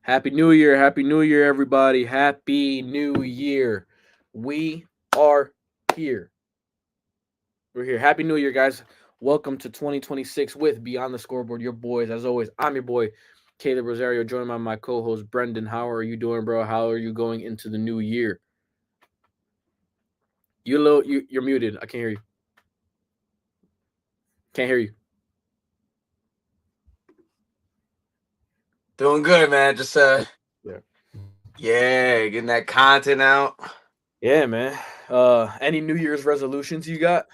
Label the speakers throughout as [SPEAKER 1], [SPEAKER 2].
[SPEAKER 1] Happy New Year. Happy New Year, everybody. Happy New Year. We are here. We're here. Happy New Year, guys. Welcome to 2026 with Beyond the Scoreboard. Your boys, as always, I'm your boy, Caleb Rosario, joined by my co host, Brendan. How are you doing, bro? How are you going into the new year? You're muted. I can't hear you. Can't hear you.
[SPEAKER 2] Doing good, man. Just
[SPEAKER 1] Yeah.
[SPEAKER 2] yeah, getting that content out.
[SPEAKER 1] Yeah, man. Any New Year's resolutions you got?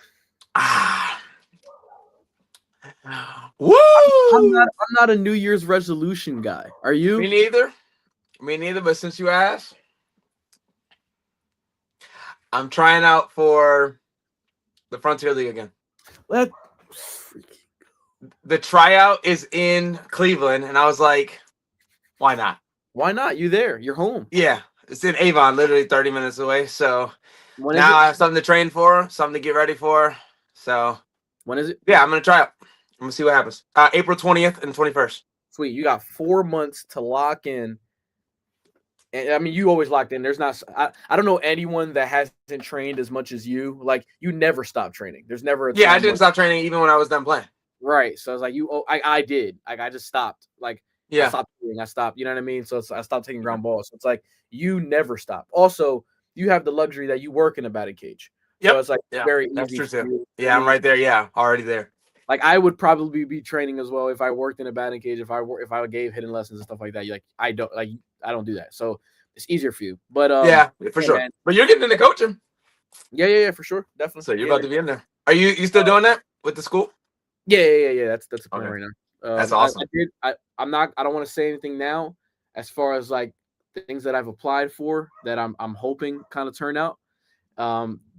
[SPEAKER 2] Ah,
[SPEAKER 1] I'm not
[SPEAKER 2] woo!
[SPEAKER 1] I'm not a New Year's resolution guy. Are
[SPEAKER 2] Me
[SPEAKER 1] you?
[SPEAKER 2] neither. Me neither. But since you asked, I'm trying out for the Frontier League again.
[SPEAKER 1] Let
[SPEAKER 2] The tryout is in Cleveland, and I was like, why not?
[SPEAKER 1] Why not? You there? You're home.
[SPEAKER 2] Yeah, it's in Avon, literally 30 minutes away. So
[SPEAKER 1] When is
[SPEAKER 2] now
[SPEAKER 1] it?
[SPEAKER 2] I have something to train for, something to get ready for. So
[SPEAKER 1] When is it?
[SPEAKER 2] yeah, I'm gonna try out. I'm gonna see what happens. April 20th and 21st.
[SPEAKER 1] Sweet. You got 4 months to lock in. And I mean, you always locked in. There's not. I don't know anyone that hasn't trained as much as you. Like you never stop training. There's never a
[SPEAKER 2] Yeah, I
[SPEAKER 1] time
[SPEAKER 2] didn't
[SPEAKER 1] where
[SPEAKER 2] stop training even when I was done playing.
[SPEAKER 1] right. So I was like, you. Oh, I did. Like I just stopped. Like I
[SPEAKER 2] Yeah.
[SPEAKER 1] stopped doing. I stopped. You know what I mean? So I stopped taking ground balls. So it's like you never stop. Also, you have the luxury that you work in a batting cage. So
[SPEAKER 2] Yep.
[SPEAKER 1] it's like
[SPEAKER 2] Yeah.
[SPEAKER 1] very
[SPEAKER 2] That's
[SPEAKER 1] easy
[SPEAKER 2] true
[SPEAKER 1] for
[SPEAKER 2] too.
[SPEAKER 1] you. I
[SPEAKER 2] Yeah, I'm
[SPEAKER 1] mean,
[SPEAKER 2] right there. Yeah, already there.
[SPEAKER 1] like I would probably be training as well if I worked in a batting cage. If I gave hidden lessons and stuff like that. Like I don't do that. So it's easier for you. But
[SPEAKER 2] Yeah, for
[SPEAKER 1] yeah,
[SPEAKER 2] sure.
[SPEAKER 1] man.
[SPEAKER 2] But you're getting into coaching,
[SPEAKER 1] Yeah, for sure, definitely.
[SPEAKER 2] so you're
[SPEAKER 1] Yeah,
[SPEAKER 2] about to be in there. Are you still doing that with the school?
[SPEAKER 1] yeah. That's the plan
[SPEAKER 2] Okay,
[SPEAKER 1] right now.
[SPEAKER 2] that's
[SPEAKER 1] I
[SPEAKER 2] awesome.
[SPEAKER 1] did. I'm not. I don't want to say anything now as far as like things that I've applied for that I'm hoping kind of turn out.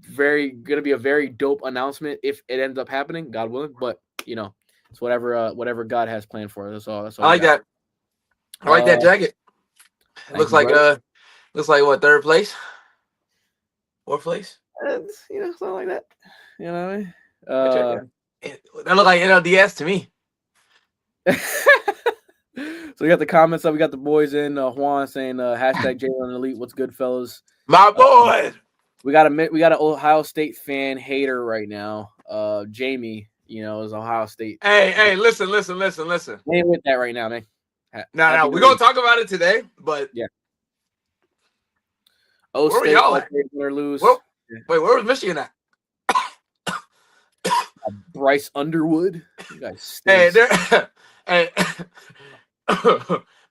[SPEAKER 1] Very gonna be a very dope announcement if it ends up happening, God willing. But you know, it's whatever God has planned for us. That's all
[SPEAKER 2] I
[SPEAKER 1] I
[SPEAKER 2] like
[SPEAKER 1] got.
[SPEAKER 2] that. I like
[SPEAKER 1] Uh,
[SPEAKER 2] that jacket. It
[SPEAKER 1] Thank you, brother.
[SPEAKER 2] looks like what, third place, fourth place.
[SPEAKER 1] Something like that. You know what I mean?
[SPEAKER 2] I check that. That look like NLDS to me.
[SPEAKER 1] So we got the comments up. We got the boys in. Juan saying hashtag Jalen Elite. What's good, fellas?
[SPEAKER 2] My
[SPEAKER 1] Uh,
[SPEAKER 2] boy.
[SPEAKER 1] we got an Ohio State fan hater right now. Jamie, is Ohio State.
[SPEAKER 2] Hey, listen.
[SPEAKER 1] We ain't with that right now, man.
[SPEAKER 2] No,
[SPEAKER 1] Happy
[SPEAKER 2] we're
[SPEAKER 1] New Year.
[SPEAKER 2] gonna talk about it today. But
[SPEAKER 1] Yeah. O
[SPEAKER 2] where were
[SPEAKER 1] State,
[SPEAKER 2] y'all
[SPEAKER 1] like
[SPEAKER 2] at?
[SPEAKER 1] win or lose.
[SPEAKER 2] Well, wait, where was Michigan at?
[SPEAKER 1] Bryce Underwood. You guys
[SPEAKER 2] Hey,
[SPEAKER 1] stinks.
[SPEAKER 2] there. Hey,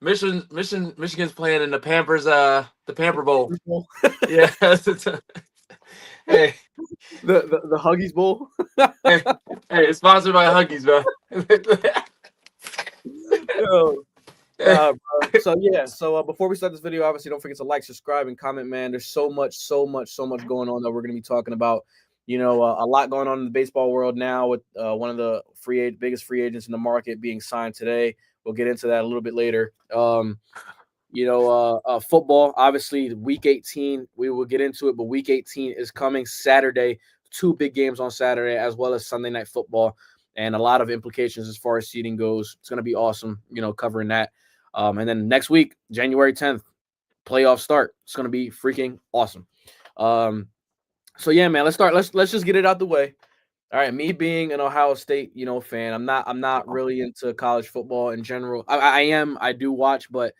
[SPEAKER 2] Michigan's playing in the the Pamper Bowl.
[SPEAKER 1] the
[SPEAKER 2] Yeah. Hey,
[SPEAKER 1] the Huggies Bowl.
[SPEAKER 2] hey, it's sponsored by Huggies, bro.
[SPEAKER 1] Yo, bro. So yeah, before we start this video, obviously don't forget to like, subscribe, and comment, man. There's so much going on that we're gonna be talking about. A lot going on in the baseball world now with one of the biggest free agents in the market being signed today. We'll get into that a little bit later. Football, obviously, week 18, we will get into it, but week 18 is coming Saturday. Two big games on Saturday, as well as Sunday night football, and a lot of implications as far as seeding goes. It's going to be awesome, covering that. And then next week, January 10th, playoff start. It's going to be freaking awesome. So yeah, man, let's start. Let's just get it out the way. All right, me being an Ohio State, fan, I'm not really into college football in general. I am, I do watch, but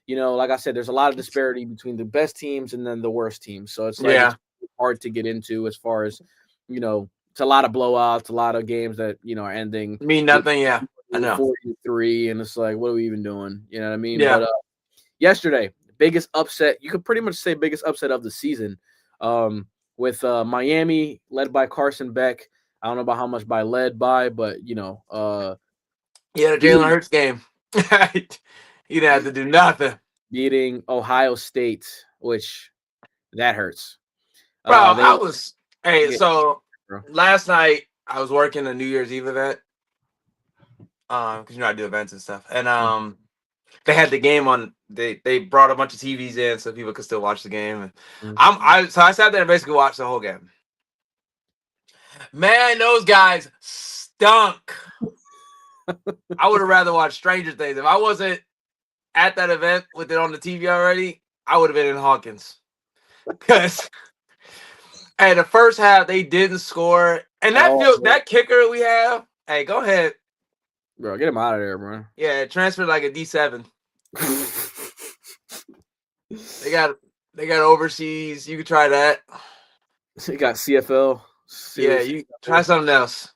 [SPEAKER 1] like I said, there's a lot of disparity between the best teams and then the worst teams. So it's like
[SPEAKER 2] Yeah,
[SPEAKER 1] it's hard to get into as far as it's a lot of blowouts, a lot of games that are ending
[SPEAKER 2] mean
[SPEAKER 1] with
[SPEAKER 2] nothing. Yeah, I know.
[SPEAKER 1] 43, and it's like, what are we even doing? You know what I mean?
[SPEAKER 2] Yeah,
[SPEAKER 1] But yesterday, biggest upset, you could pretty much say biggest upset of the season, um, with Miami led by Carson Beck. I don't know about how much by led by, but
[SPEAKER 2] yeah. The Jalen
[SPEAKER 1] beating
[SPEAKER 2] Hurts game. He didn't have to do nothing,
[SPEAKER 1] beating Ohio State, which that hurts.
[SPEAKER 2] bro.
[SPEAKER 1] They
[SPEAKER 2] I was. Hey,
[SPEAKER 1] yeah,
[SPEAKER 2] so
[SPEAKER 1] bro.
[SPEAKER 2] last night I was working a New Year's Eve event. Because I do events and stuff, and they had the game on. They brought a bunch of TVs in so people could still watch the game. And
[SPEAKER 1] Mm.
[SPEAKER 2] I sat there and basically watched the whole game. Man, those guys stunk. I would have rather watched Stranger Things if I wasn't at that event with it on the TV already, I would have been in Hawkins. Because at the first half, they didn't score. And that kicker we have, hey, go ahead.
[SPEAKER 1] Bro, get him out of there, bro.
[SPEAKER 2] Yeah, transferred like a D7. They got overseas. You could try that.
[SPEAKER 1] He got CFL.
[SPEAKER 2] Yeah, you try something else.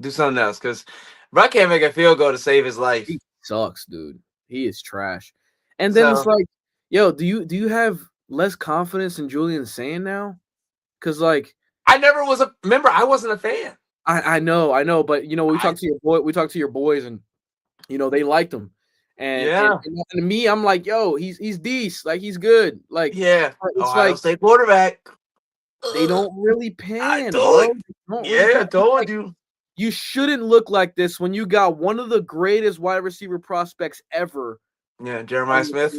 [SPEAKER 2] Do something else. Because Bro can't make a field goal to save his life.
[SPEAKER 1] He sucks, dude. He is trash. And then it's like, yo, do you have less confidence in Julian Sand now? Because like
[SPEAKER 2] I never was remember, I wasn't a fan.
[SPEAKER 1] I know, but you know, we talked to your boys, and you know, they liked him. And to me, I'm like, yo, he's decent, like he's good. Like,
[SPEAKER 2] yeah,
[SPEAKER 1] it's
[SPEAKER 2] Ohio
[SPEAKER 1] like
[SPEAKER 2] State quarterback.
[SPEAKER 1] They don't really pan.
[SPEAKER 2] I told you.
[SPEAKER 1] You shouldn't look like this when you got one of the greatest wide receiver prospects ever.
[SPEAKER 2] Yeah, Jeremiah Smith,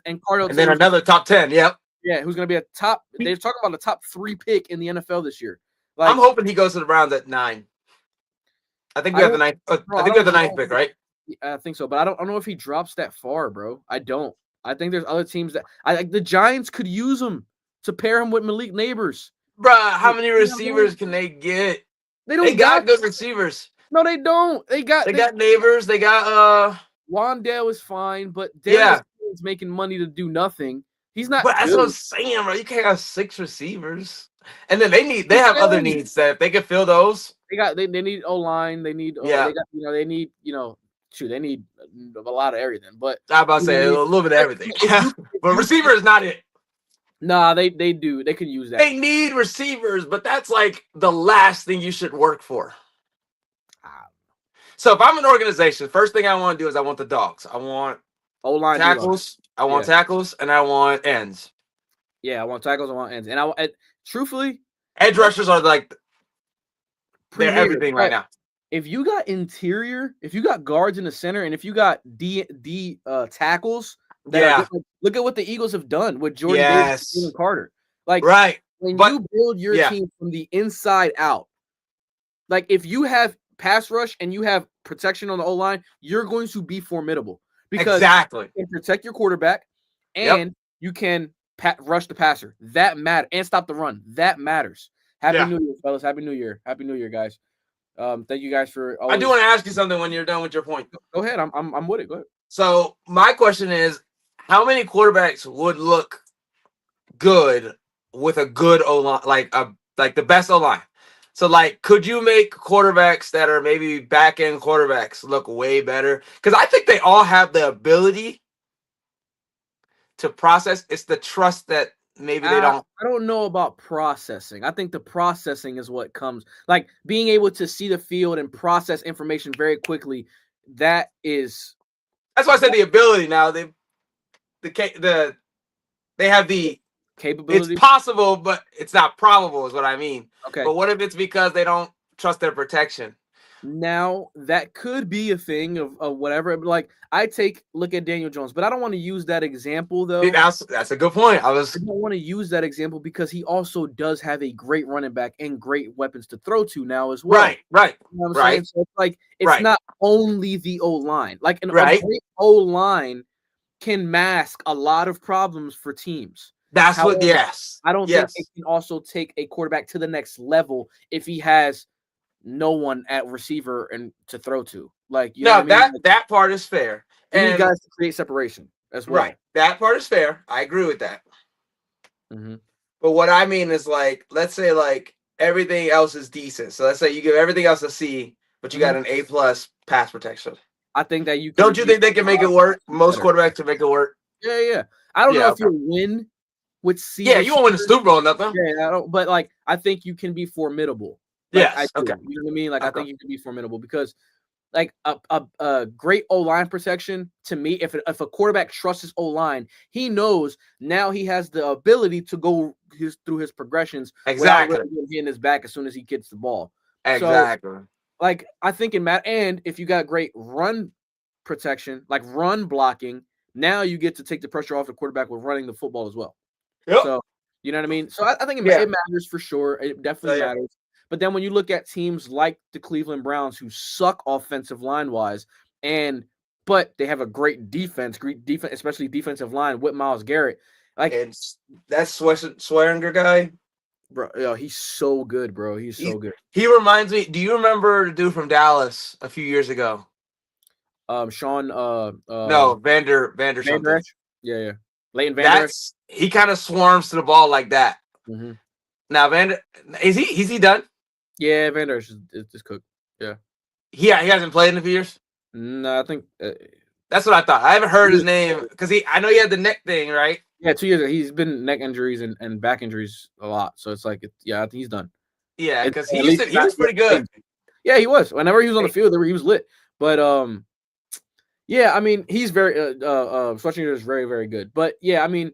[SPEAKER 1] and Cardell.
[SPEAKER 2] And then another top 10. Yep.
[SPEAKER 1] Yeah, who's going to be a top? They're talking about a top 3 pick in the NFL this year. Like,
[SPEAKER 2] I'm hoping he goes to the Browns at 9. I think we have the 9th. I think we have the 9th pick, right?
[SPEAKER 1] I think so, but I don't know if he drops that far, bro. I don't. I think there's other teams that the Giants could use him to pair him with Malik Neighbors.
[SPEAKER 2] Bruh, how many receivers can they get? They got good receivers.
[SPEAKER 1] No, they don't. They got
[SPEAKER 2] Neighbors. They got
[SPEAKER 1] Wandale is fine, but Daniel is making money to do nothing. He's not.
[SPEAKER 2] But that's what I'm saying, bro. You can't have 6 receivers, and then they have other needs that if they can fill those.
[SPEAKER 1] They need O-line. They need they need they need a lot of everything. But
[SPEAKER 2] I'm about to say a little bit of everything. Yeah, but receiver is not it.
[SPEAKER 1] Nah, they do. They could use that.
[SPEAKER 2] They need receivers, but that's like the last thing you should work for. So if I'm an organization, first thing I want to do is I want the dogs. I want
[SPEAKER 1] O-line
[SPEAKER 2] tackles. I want tackles, and I want ends.
[SPEAKER 1] Yeah, I want tackles. I want ends. And truthfully,
[SPEAKER 2] edge rushers are like they're everything right now.
[SPEAKER 1] If you got interior, if you got guards in the center, and if you got D tackles, look at what the Eagles have done with Jordan Davis and Carter. Like, when you build your team from the inside out, like if you have pass rush and you have protection on the O-line, you're going to be formidable because you can protect your quarterback and you can rush the passer. That matters. And stop the run. That matters. Happy New Year, fellas. Happy New Year. Happy New Year, guys. Thank you guys for
[SPEAKER 2] I do want to ask you something when you're done with your point.
[SPEAKER 1] Go ahead. I'm with it. Go ahead.
[SPEAKER 2] So my question is, how many quarterbacks would look good with a good O-line, like the best O-line? So, like, could you make quarterbacks that are maybe back-end quarterbacks look way better? Because I think they all have the ability to process. It's the trust that maybe they don't.
[SPEAKER 1] I don't know about processing. I think the processing is what comes. Like, being able to see the field and process information very quickly, that's
[SPEAKER 2] why I said the ability now. They have the capability. It's possible, but it's not probable is what I mean.
[SPEAKER 1] Okay.
[SPEAKER 2] But what if it's because they don't trust their protection?
[SPEAKER 1] Now, that could be a thing of whatever. Like, look at Daniel Jones, but I don't want to use that example, though.
[SPEAKER 2] That's a good point. I don't
[SPEAKER 1] want to use that example because he also does have a great running back and great weapons to throw to now as well.
[SPEAKER 2] Right.
[SPEAKER 1] You know what I'm saying? So it's like, it's not only the O-line. Like, a great O-line can mask a lot of problems for teams.
[SPEAKER 2] I don't
[SPEAKER 1] think it can also take a quarterback to the next level if he has no one at receiver and to throw to. Like, you know what I mean?
[SPEAKER 2] That part is fair.
[SPEAKER 1] And you guys to create separation as well.
[SPEAKER 2] Right. That part is fair. I agree with that.
[SPEAKER 1] Mm-hmm.
[SPEAKER 2] But what I mean is, like, let's say like everything else is decent. So let's say you give everything else a C, but you got an A+ pass protection.
[SPEAKER 1] I think that you
[SPEAKER 2] don't you think they can make it work? Most quarterbacks can make it work.
[SPEAKER 1] Yeah. I don't know if you'll win with C.
[SPEAKER 2] Yeah, you won't win the Super Bowl or nothing.
[SPEAKER 1] Yeah, but like I think you can be formidable.
[SPEAKER 2] Like,
[SPEAKER 1] okay. You know what I mean? Like I think you can be formidable because like a great O-line protection to me, if a quarterback trusts his O-line, he knows now he has the ability to go through his progressions without really hitting his back as soon as he gets the ball.
[SPEAKER 2] Exactly.
[SPEAKER 1] So, like I think and if you got great run protection, like run blocking, now you get to take the pressure off the quarterback with running the football as well.
[SPEAKER 2] Yep.
[SPEAKER 1] So you know what I mean? So I think it matters for sure. It definitely matters. But then when you look at teams like the Cleveland Browns who suck offensive line wise and but they have a great defense, especially defensive line with Myles Garrett. Like,
[SPEAKER 2] and that Swearinger guy,
[SPEAKER 1] bro, yo, he's so good, bro. He's so good.
[SPEAKER 2] He reminds me. Do you remember the dude from Dallas a few years ago?
[SPEAKER 1] Sean.
[SPEAKER 2] No, Vander something.
[SPEAKER 1] Esch? Yeah. Leighton Vander Esch?
[SPEAKER 2] He kind of swarms to the ball like that.
[SPEAKER 1] Mm-hmm.
[SPEAKER 2] Now, is he done?
[SPEAKER 1] Yeah, Vander Esch is cooked. Yeah.
[SPEAKER 2] He hasn't played in a few years.
[SPEAKER 1] No, I think
[SPEAKER 2] that's what I thought. I haven't heard his name because I know he had the neck thing, right?
[SPEAKER 1] Yeah, 2 years. He's been neck injuries and back injuries a lot, so it's like, I think he's done.
[SPEAKER 2] Yeah, because he was pretty good.
[SPEAKER 1] Yeah, he was. Whenever he was on the field, he was lit. But yeah, I mean, he's very Schwarzenegger is very, very good. But yeah, I mean,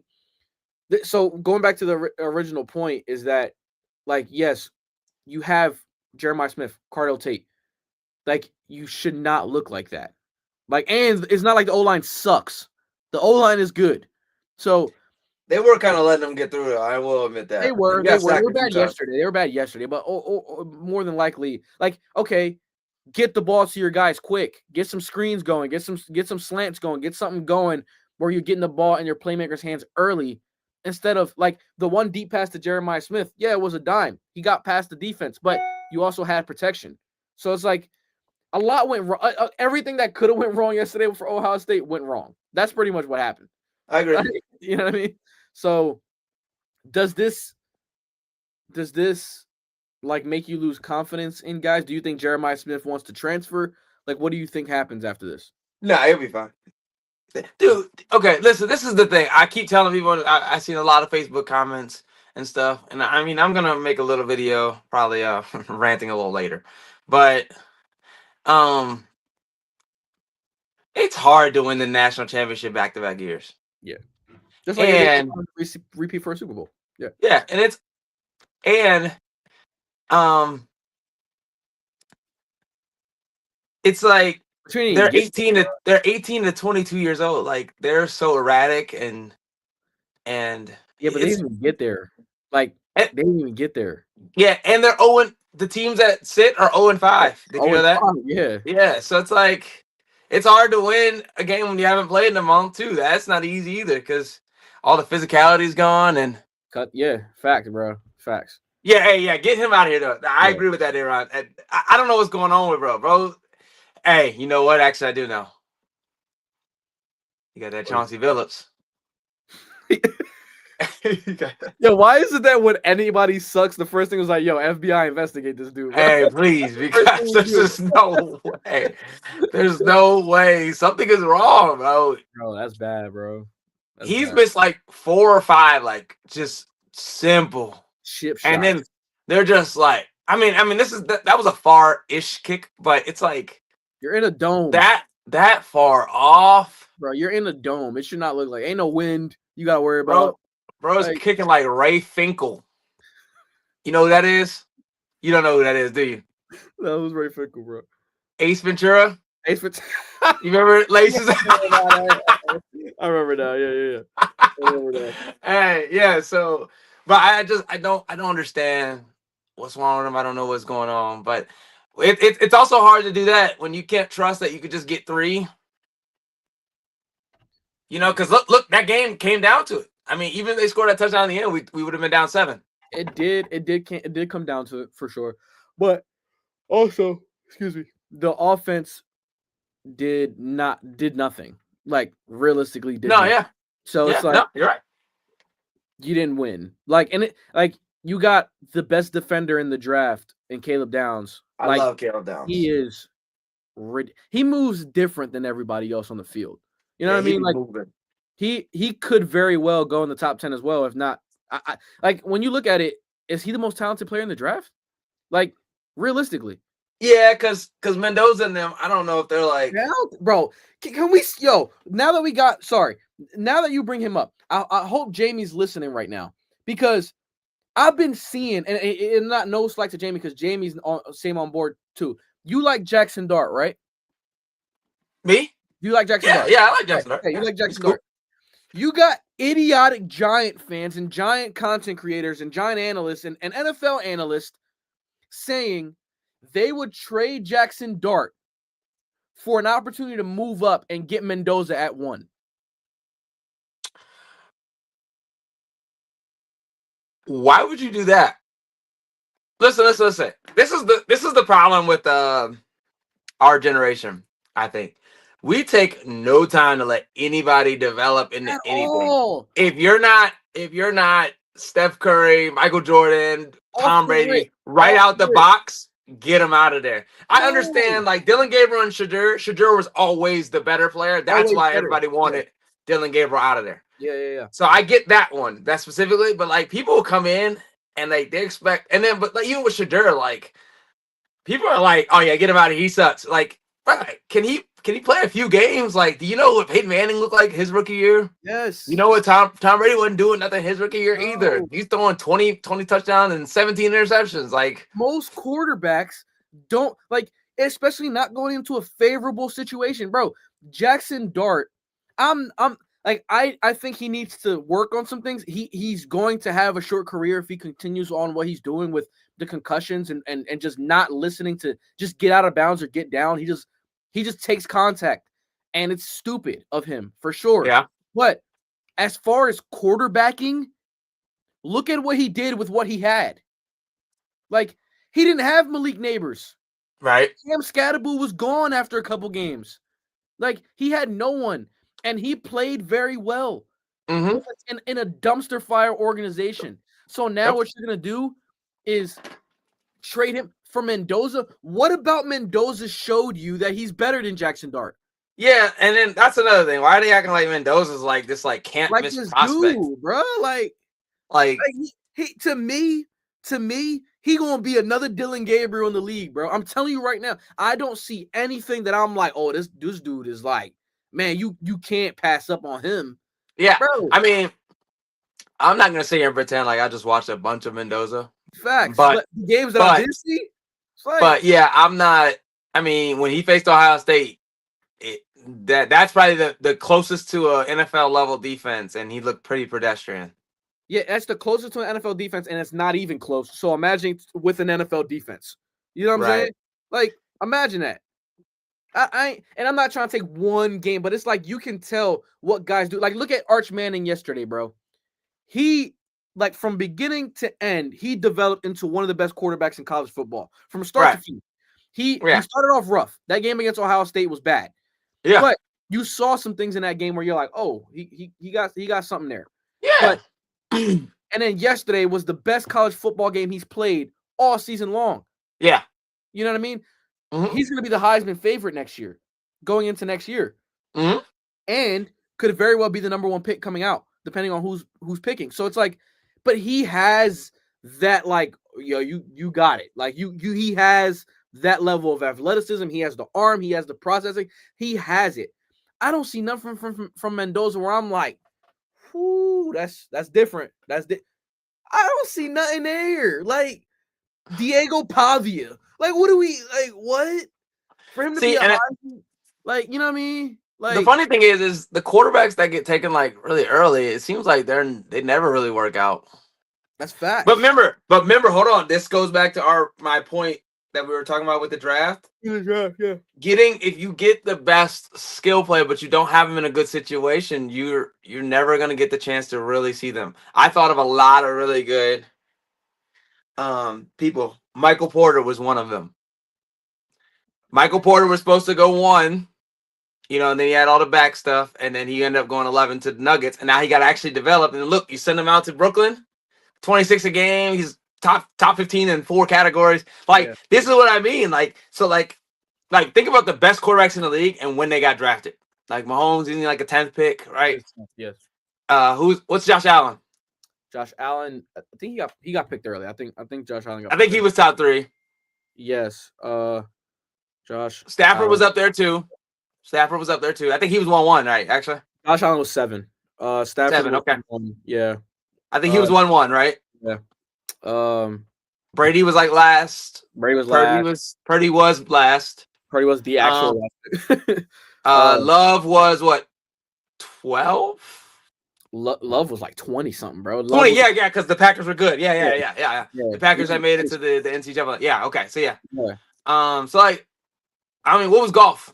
[SPEAKER 1] so going back to the original point is that, like, yes, you have Jeremiah Smith, Cardell Tate. Like, you should not look like that. Like, and it's not like the O-line sucks. The O-line is good. So
[SPEAKER 2] they were kind of letting them get through it. I will admit that.
[SPEAKER 1] They were bad yesterday. They were bad yesterday, but more than likely, like, okay, get the ball to your guys quick. Get some screens going. Get some slants going. Get something going where you're getting the ball in your playmakers' hands early instead of, like, the one deep pass to Jeremiah Smith. Yeah, it was a dime. He got past the defense, but you also had protection. So it's like a lot went wrong. Everything that could have went wrong yesterday for Ohio State went wrong. That's pretty much what happened.
[SPEAKER 2] I agree.
[SPEAKER 1] You know what I mean? So does this like make you lose confidence in guys? Do you think Jeremiah Smith wants to transfer? Like, what do you think happens after this?
[SPEAKER 2] No, he'll be fine. Dude, okay, listen, this is the thing. I keep telling people, I seen a lot of Facebook comments and stuff. And I mean, I'm going to make a little video, probably ranting a little later. But it's hard to win the national championship back-to-back years.
[SPEAKER 1] Yeah. Just like and repeat for a Super Bowl. Yeah.
[SPEAKER 2] Yeah, and it's like they're 18 to 22 years old. Like, they're so erratic and
[SPEAKER 1] yeah, but they didn't even get there. Like, they didn't even get there.
[SPEAKER 2] Yeah, and they're 0. The teams that sit are 0-5. Did you know that?
[SPEAKER 1] Yeah.
[SPEAKER 2] Yeah. So it's like it's hard to win a game when you haven't played in a month too. That's not easy either because all the physicality is gone and
[SPEAKER 1] facts, bro. Facts.
[SPEAKER 2] Yeah, hey, yeah, get him out of here though. I agree with that, Aaron. I don't know what's going on with bro. Hey, you know what? Actually, I do know. You got that Chauncey Billups.
[SPEAKER 1] Yo, why is it that when anybody sucks, the first thing was like, yo, FBI investigate this dude, bro?
[SPEAKER 2] Hey, please, because there's just no way. There's no way. Something is wrong, bro.
[SPEAKER 1] Bro, that's bad, bro.
[SPEAKER 2] He's missed like 4 or 5, like, just simple
[SPEAKER 1] chip shots.
[SPEAKER 2] And then they're just like, I mean, that was a far-ish kick, but it's like
[SPEAKER 1] you're in a dome.
[SPEAKER 2] That far off,
[SPEAKER 1] bro. You're in a dome. It should not look like ain't no wind. You gotta worry about.
[SPEAKER 2] Bro's like, kicking like Ray Finkel. You know who that is? You don't know who that is, do you?
[SPEAKER 1] That was Ray Finkel, bro.
[SPEAKER 2] Ace Ventura.
[SPEAKER 1] Ace Ventura.
[SPEAKER 2] You remember Laces?
[SPEAKER 1] I remember now. Yeah. I remember that.
[SPEAKER 2] Hey, yeah. So, but I don't understand what's wrong with him. I don't know what's going on. But it's also hard to do that when you can't trust that you could just get 3. You know, because look, that game came down to it. I mean, even if they scored that touchdown in the end, we would have been down 7.
[SPEAKER 1] It did come down to it for sure. But also, excuse me, the offense did nothing. Like, realistically did nothing.
[SPEAKER 2] Yeah.
[SPEAKER 1] So it's like,
[SPEAKER 2] you're right.
[SPEAKER 1] You didn't win. Like, and you got the best defender in the draft in Caleb Downs.
[SPEAKER 2] I love Caleb Downs.
[SPEAKER 1] He moves different than everybody else on the field. You know what I mean? Like, he could very well go in the top 10 as well. If not, I like, when you look at it, is he the most talented player in the draft? Like, realistically.
[SPEAKER 2] Yeah, because Mendoza and them, I don't know if they're like,
[SPEAKER 1] bro. Can we now that you bring him up, I hope Jamie's listening right now, because I've been seeing, and not no slight to Jamie, because Jamie's on board too. You like Jackson Dart, right?
[SPEAKER 2] Me?
[SPEAKER 1] You like Jackson Dart?
[SPEAKER 2] Yeah, I like Jackson Dart.
[SPEAKER 1] You like Jackson Dart. You got idiotic Giant fans and Giant content creators and Giant analysts and NFL analysts saying they would trade Jackson Dart for an opportunity to move up and get Mendoza at 1?
[SPEAKER 2] Why would you do that? Listen. This is the problem with our generation. I think we take no time to let anybody develop into
[SPEAKER 1] At
[SPEAKER 2] anything.
[SPEAKER 1] all.
[SPEAKER 2] If you're not Steph Curry, Michael Jordan, Tom Brady, right out the box, get him out of there. I understand, like Dylan Gabriel and Shadur. Shadur was always the better player. That's why everybody wanted Dylan Gabriel out of there.
[SPEAKER 1] Yeah.
[SPEAKER 2] So I get that one, that specifically, but like people will come in and they expect, and then but like even with Shadur, like people are like, oh yeah, get him out of here. He sucks. Like, right, can he play a few games? Like, do you know what Peyton Manning looked like his rookie year?
[SPEAKER 1] Yes.
[SPEAKER 2] You know what Tom Brady wasn't doing nothing his rookie year either. He's throwing 20 touchdowns and 17 interceptions. Like
[SPEAKER 1] most quarterbacks don't like, especially not going into a favorable situation, bro. Jackson Dart, I'm like I think he needs to work on some things. He's going to have a short career if he continues on what he's doing with the concussions and just not listening to just get out of bounds or get down. He just takes contact, and it's stupid of him for sure.
[SPEAKER 2] Yeah.
[SPEAKER 1] But as far as quarterbacking, look at what he did with what he had. Like, he didn't have Malik Neighbors.
[SPEAKER 2] Right.
[SPEAKER 1] Cam Scatterbull was gone after a couple games. Like, he had no one, and he played very well in a dumpster fire organization. So now what you're going to do is trade him for Mendoza. What about Mendoza showed you that he's better than Jackson Dart?
[SPEAKER 2] Yeah, and then that's another thing. Why are they acting like Mendoza's like this like can't
[SPEAKER 1] Like
[SPEAKER 2] miss
[SPEAKER 1] this
[SPEAKER 2] prospect?
[SPEAKER 1] dude, bro. Like he to me, he gonna be another Dylan Gabriel in the league, bro. I'm telling you right now, I don't see anything that I'm like, oh, this dude is like, man, you can't pass up on him.
[SPEAKER 2] Yeah,
[SPEAKER 1] bro.
[SPEAKER 2] I mean, I'm not gonna sit here and pretend like I just watched a bunch of Mendoza.
[SPEAKER 1] Facts, but the games that I did see, like,
[SPEAKER 2] but yeah, I'm not. I mean, when he faced Ohio State, that's probably the closest to a NFL level defense, and he looked pretty pedestrian.
[SPEAKER 1] Yeah, that's the closest to an NFL defense, and it's not even close. So imagine with an NFL defense. You know what I'm saying? Like, imagine that. And I'm not trying to take one game, but it's like you can tell what guys do. Like, look at Arch Manning yesterday, bro. He, like, from beginning to end, he developed into one of the best quarterbacks in college football. From start to finish. He started off rough. That game against Ohio State was bad.
[SPEAKER 2] Yeah.
[SPEAKER 1] But you saw some things in that game where you're like, oh, he got something there.
[SPEAKER 2] Yeah.
[SPEAKER 1] But and then yesterday was the best college football game he's played all season long.
[SPEAKER 2] Yeah.
[SPEAKER 1] You know what I mean? He's going to be the Heisman favorite next year, going into next year. And could very well be the number one pick coming out, depending on who's picking. So it's like, but he has that, like, you got it. Like he has that level of athleticism. He has the arm. He has the processing. He has it. I don't see nothing from Mendoza where I'm like, whoo, that's different. I don't see nothing there. Like Diego Pavia. Like, what do we like? What for him to be like? You know what I mean? Like,
[SPEAKER 2] the funny thing is the quarterbacks that get taken like really early, it seems like they never really work out.
[SPEAKER 1] That's fact.
[SPEAKER 2] But remember, hold on. This goes back to my point that we were talking about with the draft.
[SPEAKER 1] Yeah.
[SPEAKER 2] If you get the best skill player, but you don't have them in a good situation, you're never gonna get the chance to really see them. I thought of a lot of really good people. Michael Porter was one of them. Michael Porter was supposed to go 1, and then he had all the back stuff, and then he ended up going 11 to the Nuggets, and now he got to actually develop. And look, you send him out to Brooklyn, 26 a game. He's top 15 in 4 categories. Like, this is what I mean. Like, so like think about the best quarterbacks in the league and when they got drafted. Like Mahomes, he's like a 10th pick, right?
[SPEAKER 1] Yes.
[SPEAKER 2] What's Josh Allen?
[SPEAKER 1] Josh Allen, I think he got picked early. I think Josh Allen got.
[SPEAKER 2] I think he was top 3.
[SPEAKER 1] Yes. Josh
[SPEAKER 2] Stafford
[SPEAKER 1] Allen
[SPEAKER 2] was up there too. I think he was 1-1, right? Actually,
[SPEAKER 1] Josh Allen was 7. Stafford
[SPEAKER 2] 7. Okay.
[SPEAKER 1] 1. Yeah.
[SPEAKER 2] I think he was 1-1, right?
[SPEAKER 1] Yeah.
[SPEAKER 2] Brady was like last.
[SPEAKER 1] Purdy was last.
[SPEAKER 2] Purdy was last.
[SPEAKER 1] Purdy was the actual
[SPEAKER 2] last. Love was what? 12.
[SPEAKER 1] Love was like 20 something, bro.
[SPEAKER 2] 20, yeah, because the Packers were good. Yeah. The Packers had made it to the NCAA. Yeah, okay, so yeah. So like, I mean, what was golf?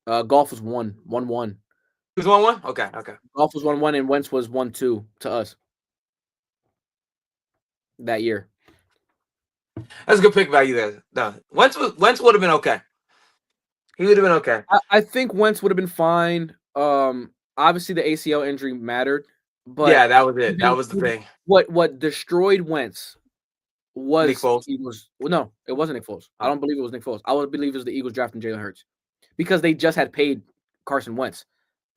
[SPEAKER 1] Golf was 1-1.
[SPEAKER 2] It was 1-1. Okay.
[SPEAKER 1] Golf was 1-1, and Wentz was 1-2 to us that year.
[SPEAKER 2] That's a good pick value there. No, Wentz would have been okay. He would have been okay.
[SPEAKER 1] I think Wentz would have been fine. Obviously the ACL injury mattered, but
[SPEAKER 2] yeah, that was it. That was the thing.
[SPEAKER 1] What destroyed Wentz was
[SPEAKER 2] Nick Foles.
[SPEAKER 1] No, it wasn't Nick Foles. I don't believe it was Nick Foles. I would believe it was the Eagles drafting Jalen Hurts because they just had paid Carson Wentz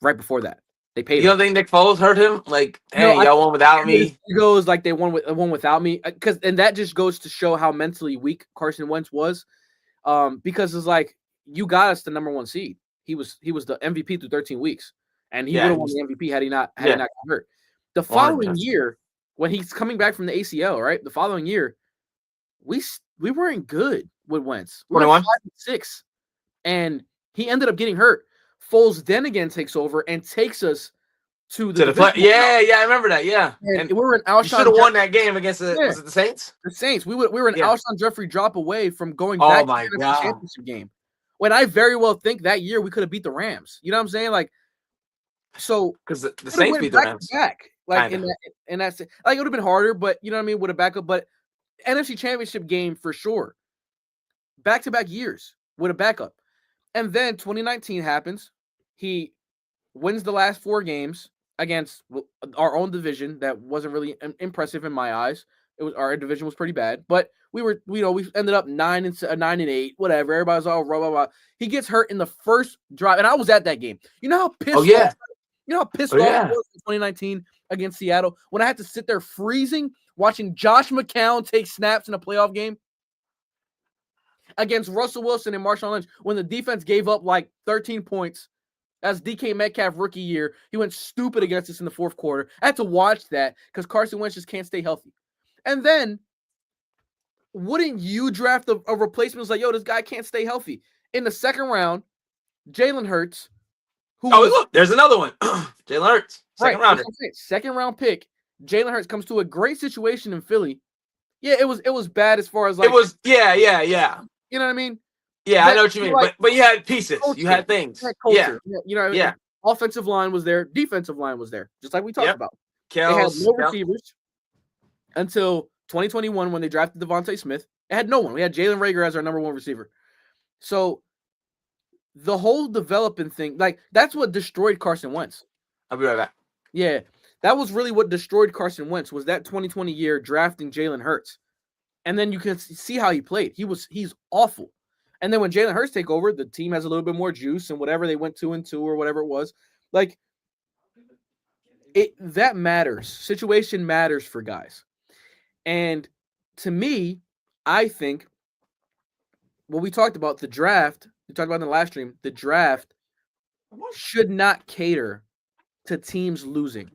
[SPEAKER 1] right before that. They paid.
[SPEAKER 2] You don't think Nick Foles hurt him? Like, hey, y'all won without me.
[SPEAKER 1] He goes like they won without me, and that just goes to show how mentally weak Carson Wentz was. Because it's like you got us the number 1 seed. He was the MVP through 13 weeks, and he would have won the MVP had he not got hurt. The following year, when he's coming back from the ACL, right? The following year, we weren't good with Wentz. We were 5-6, and he ended up getting hurt. Foles then again takes over and takes us to the
[SPEAKER 2] play. Yeah, I remember that. Yeah,
[SPEAKER 1] and we were an Alshon.
[SPEAKER 2] You should have won that game against the was it the Saints?
[SPEAKER 1] The Saints. We were an Alshon Jeffrey drop away from going back to the championship game. When I very well think that year we could have beat the Rams. You know what I'm saying? Like, so
[SPEAKER 2] because the Saints beat the Rams
[SPEAKER 1] back. Like and that's like it would have been harder, but you know what I mean, with a backup. But NFC Championship game for sure. Back-to-back years with a backup. And then 2019 happens. He wins the last 4 games against our own division. That wasn't really impressive in my eyes. Our division was pretty bad, but we ended up 9-8, whatever. Everybody's all blah blah blah. He gets hurt in the first drive, and I was at that game. You know how pissed off I was in 2019 against Seattle when I had to sit there freezing watching Josh McCown take snaps in a playoff game against Russell Wilson and Marshawn Lynch when the defense gave up like 13 points. That's DK Metcalf rookie year. He went stupid against us in the fourth quarter. I had to watch that because Carson Wentz just can't stay healthy. And then, wouldn't you draft a replacement who's like, yo, this guy can't stay healthy? In the second round, Jalen Hurts.
[SPEAKER 2] Look, there's another one. Jalen Hurts, second rounder.
[SPEAKER 1] Second round pick. Jalen Hurts comes to a great situation in Philly. Yeah, it was bad as far as like.
[SPEAKER 2] It was, yeah.
[SPEAKER 1] You know what I mean?
[SPEAKER 2] Yeah, I know what you mean. Like, but you had pieces. Culture. You had things.
[SPEAKER 1] You had culture. Offensive line was there. Defensive line was there. Just like we talked about. They had no receivers until 2021 when they drafted Devontae Smith. It had no one. We had Jalen Reagor as our number 1 receiver. So the whole developing thing, like that's what destroyed Carson Wentz.
[SPEAKER 2] I'll be right back.
[SPEAKER 1] Yeah, that was really what destroyed Carson Wentz was that 2020 year drafting Jalen Hurts. And then you can see how he played. He's awful. And then when Jalen Hurts take over, the team has a little bit more juice and whatever they went 2-2 or whatever it was. Like that matters. Situation matters for guys. And to me, I think what we talked about, the draft, we talked about in the last stream, the draft should not cater to teams losing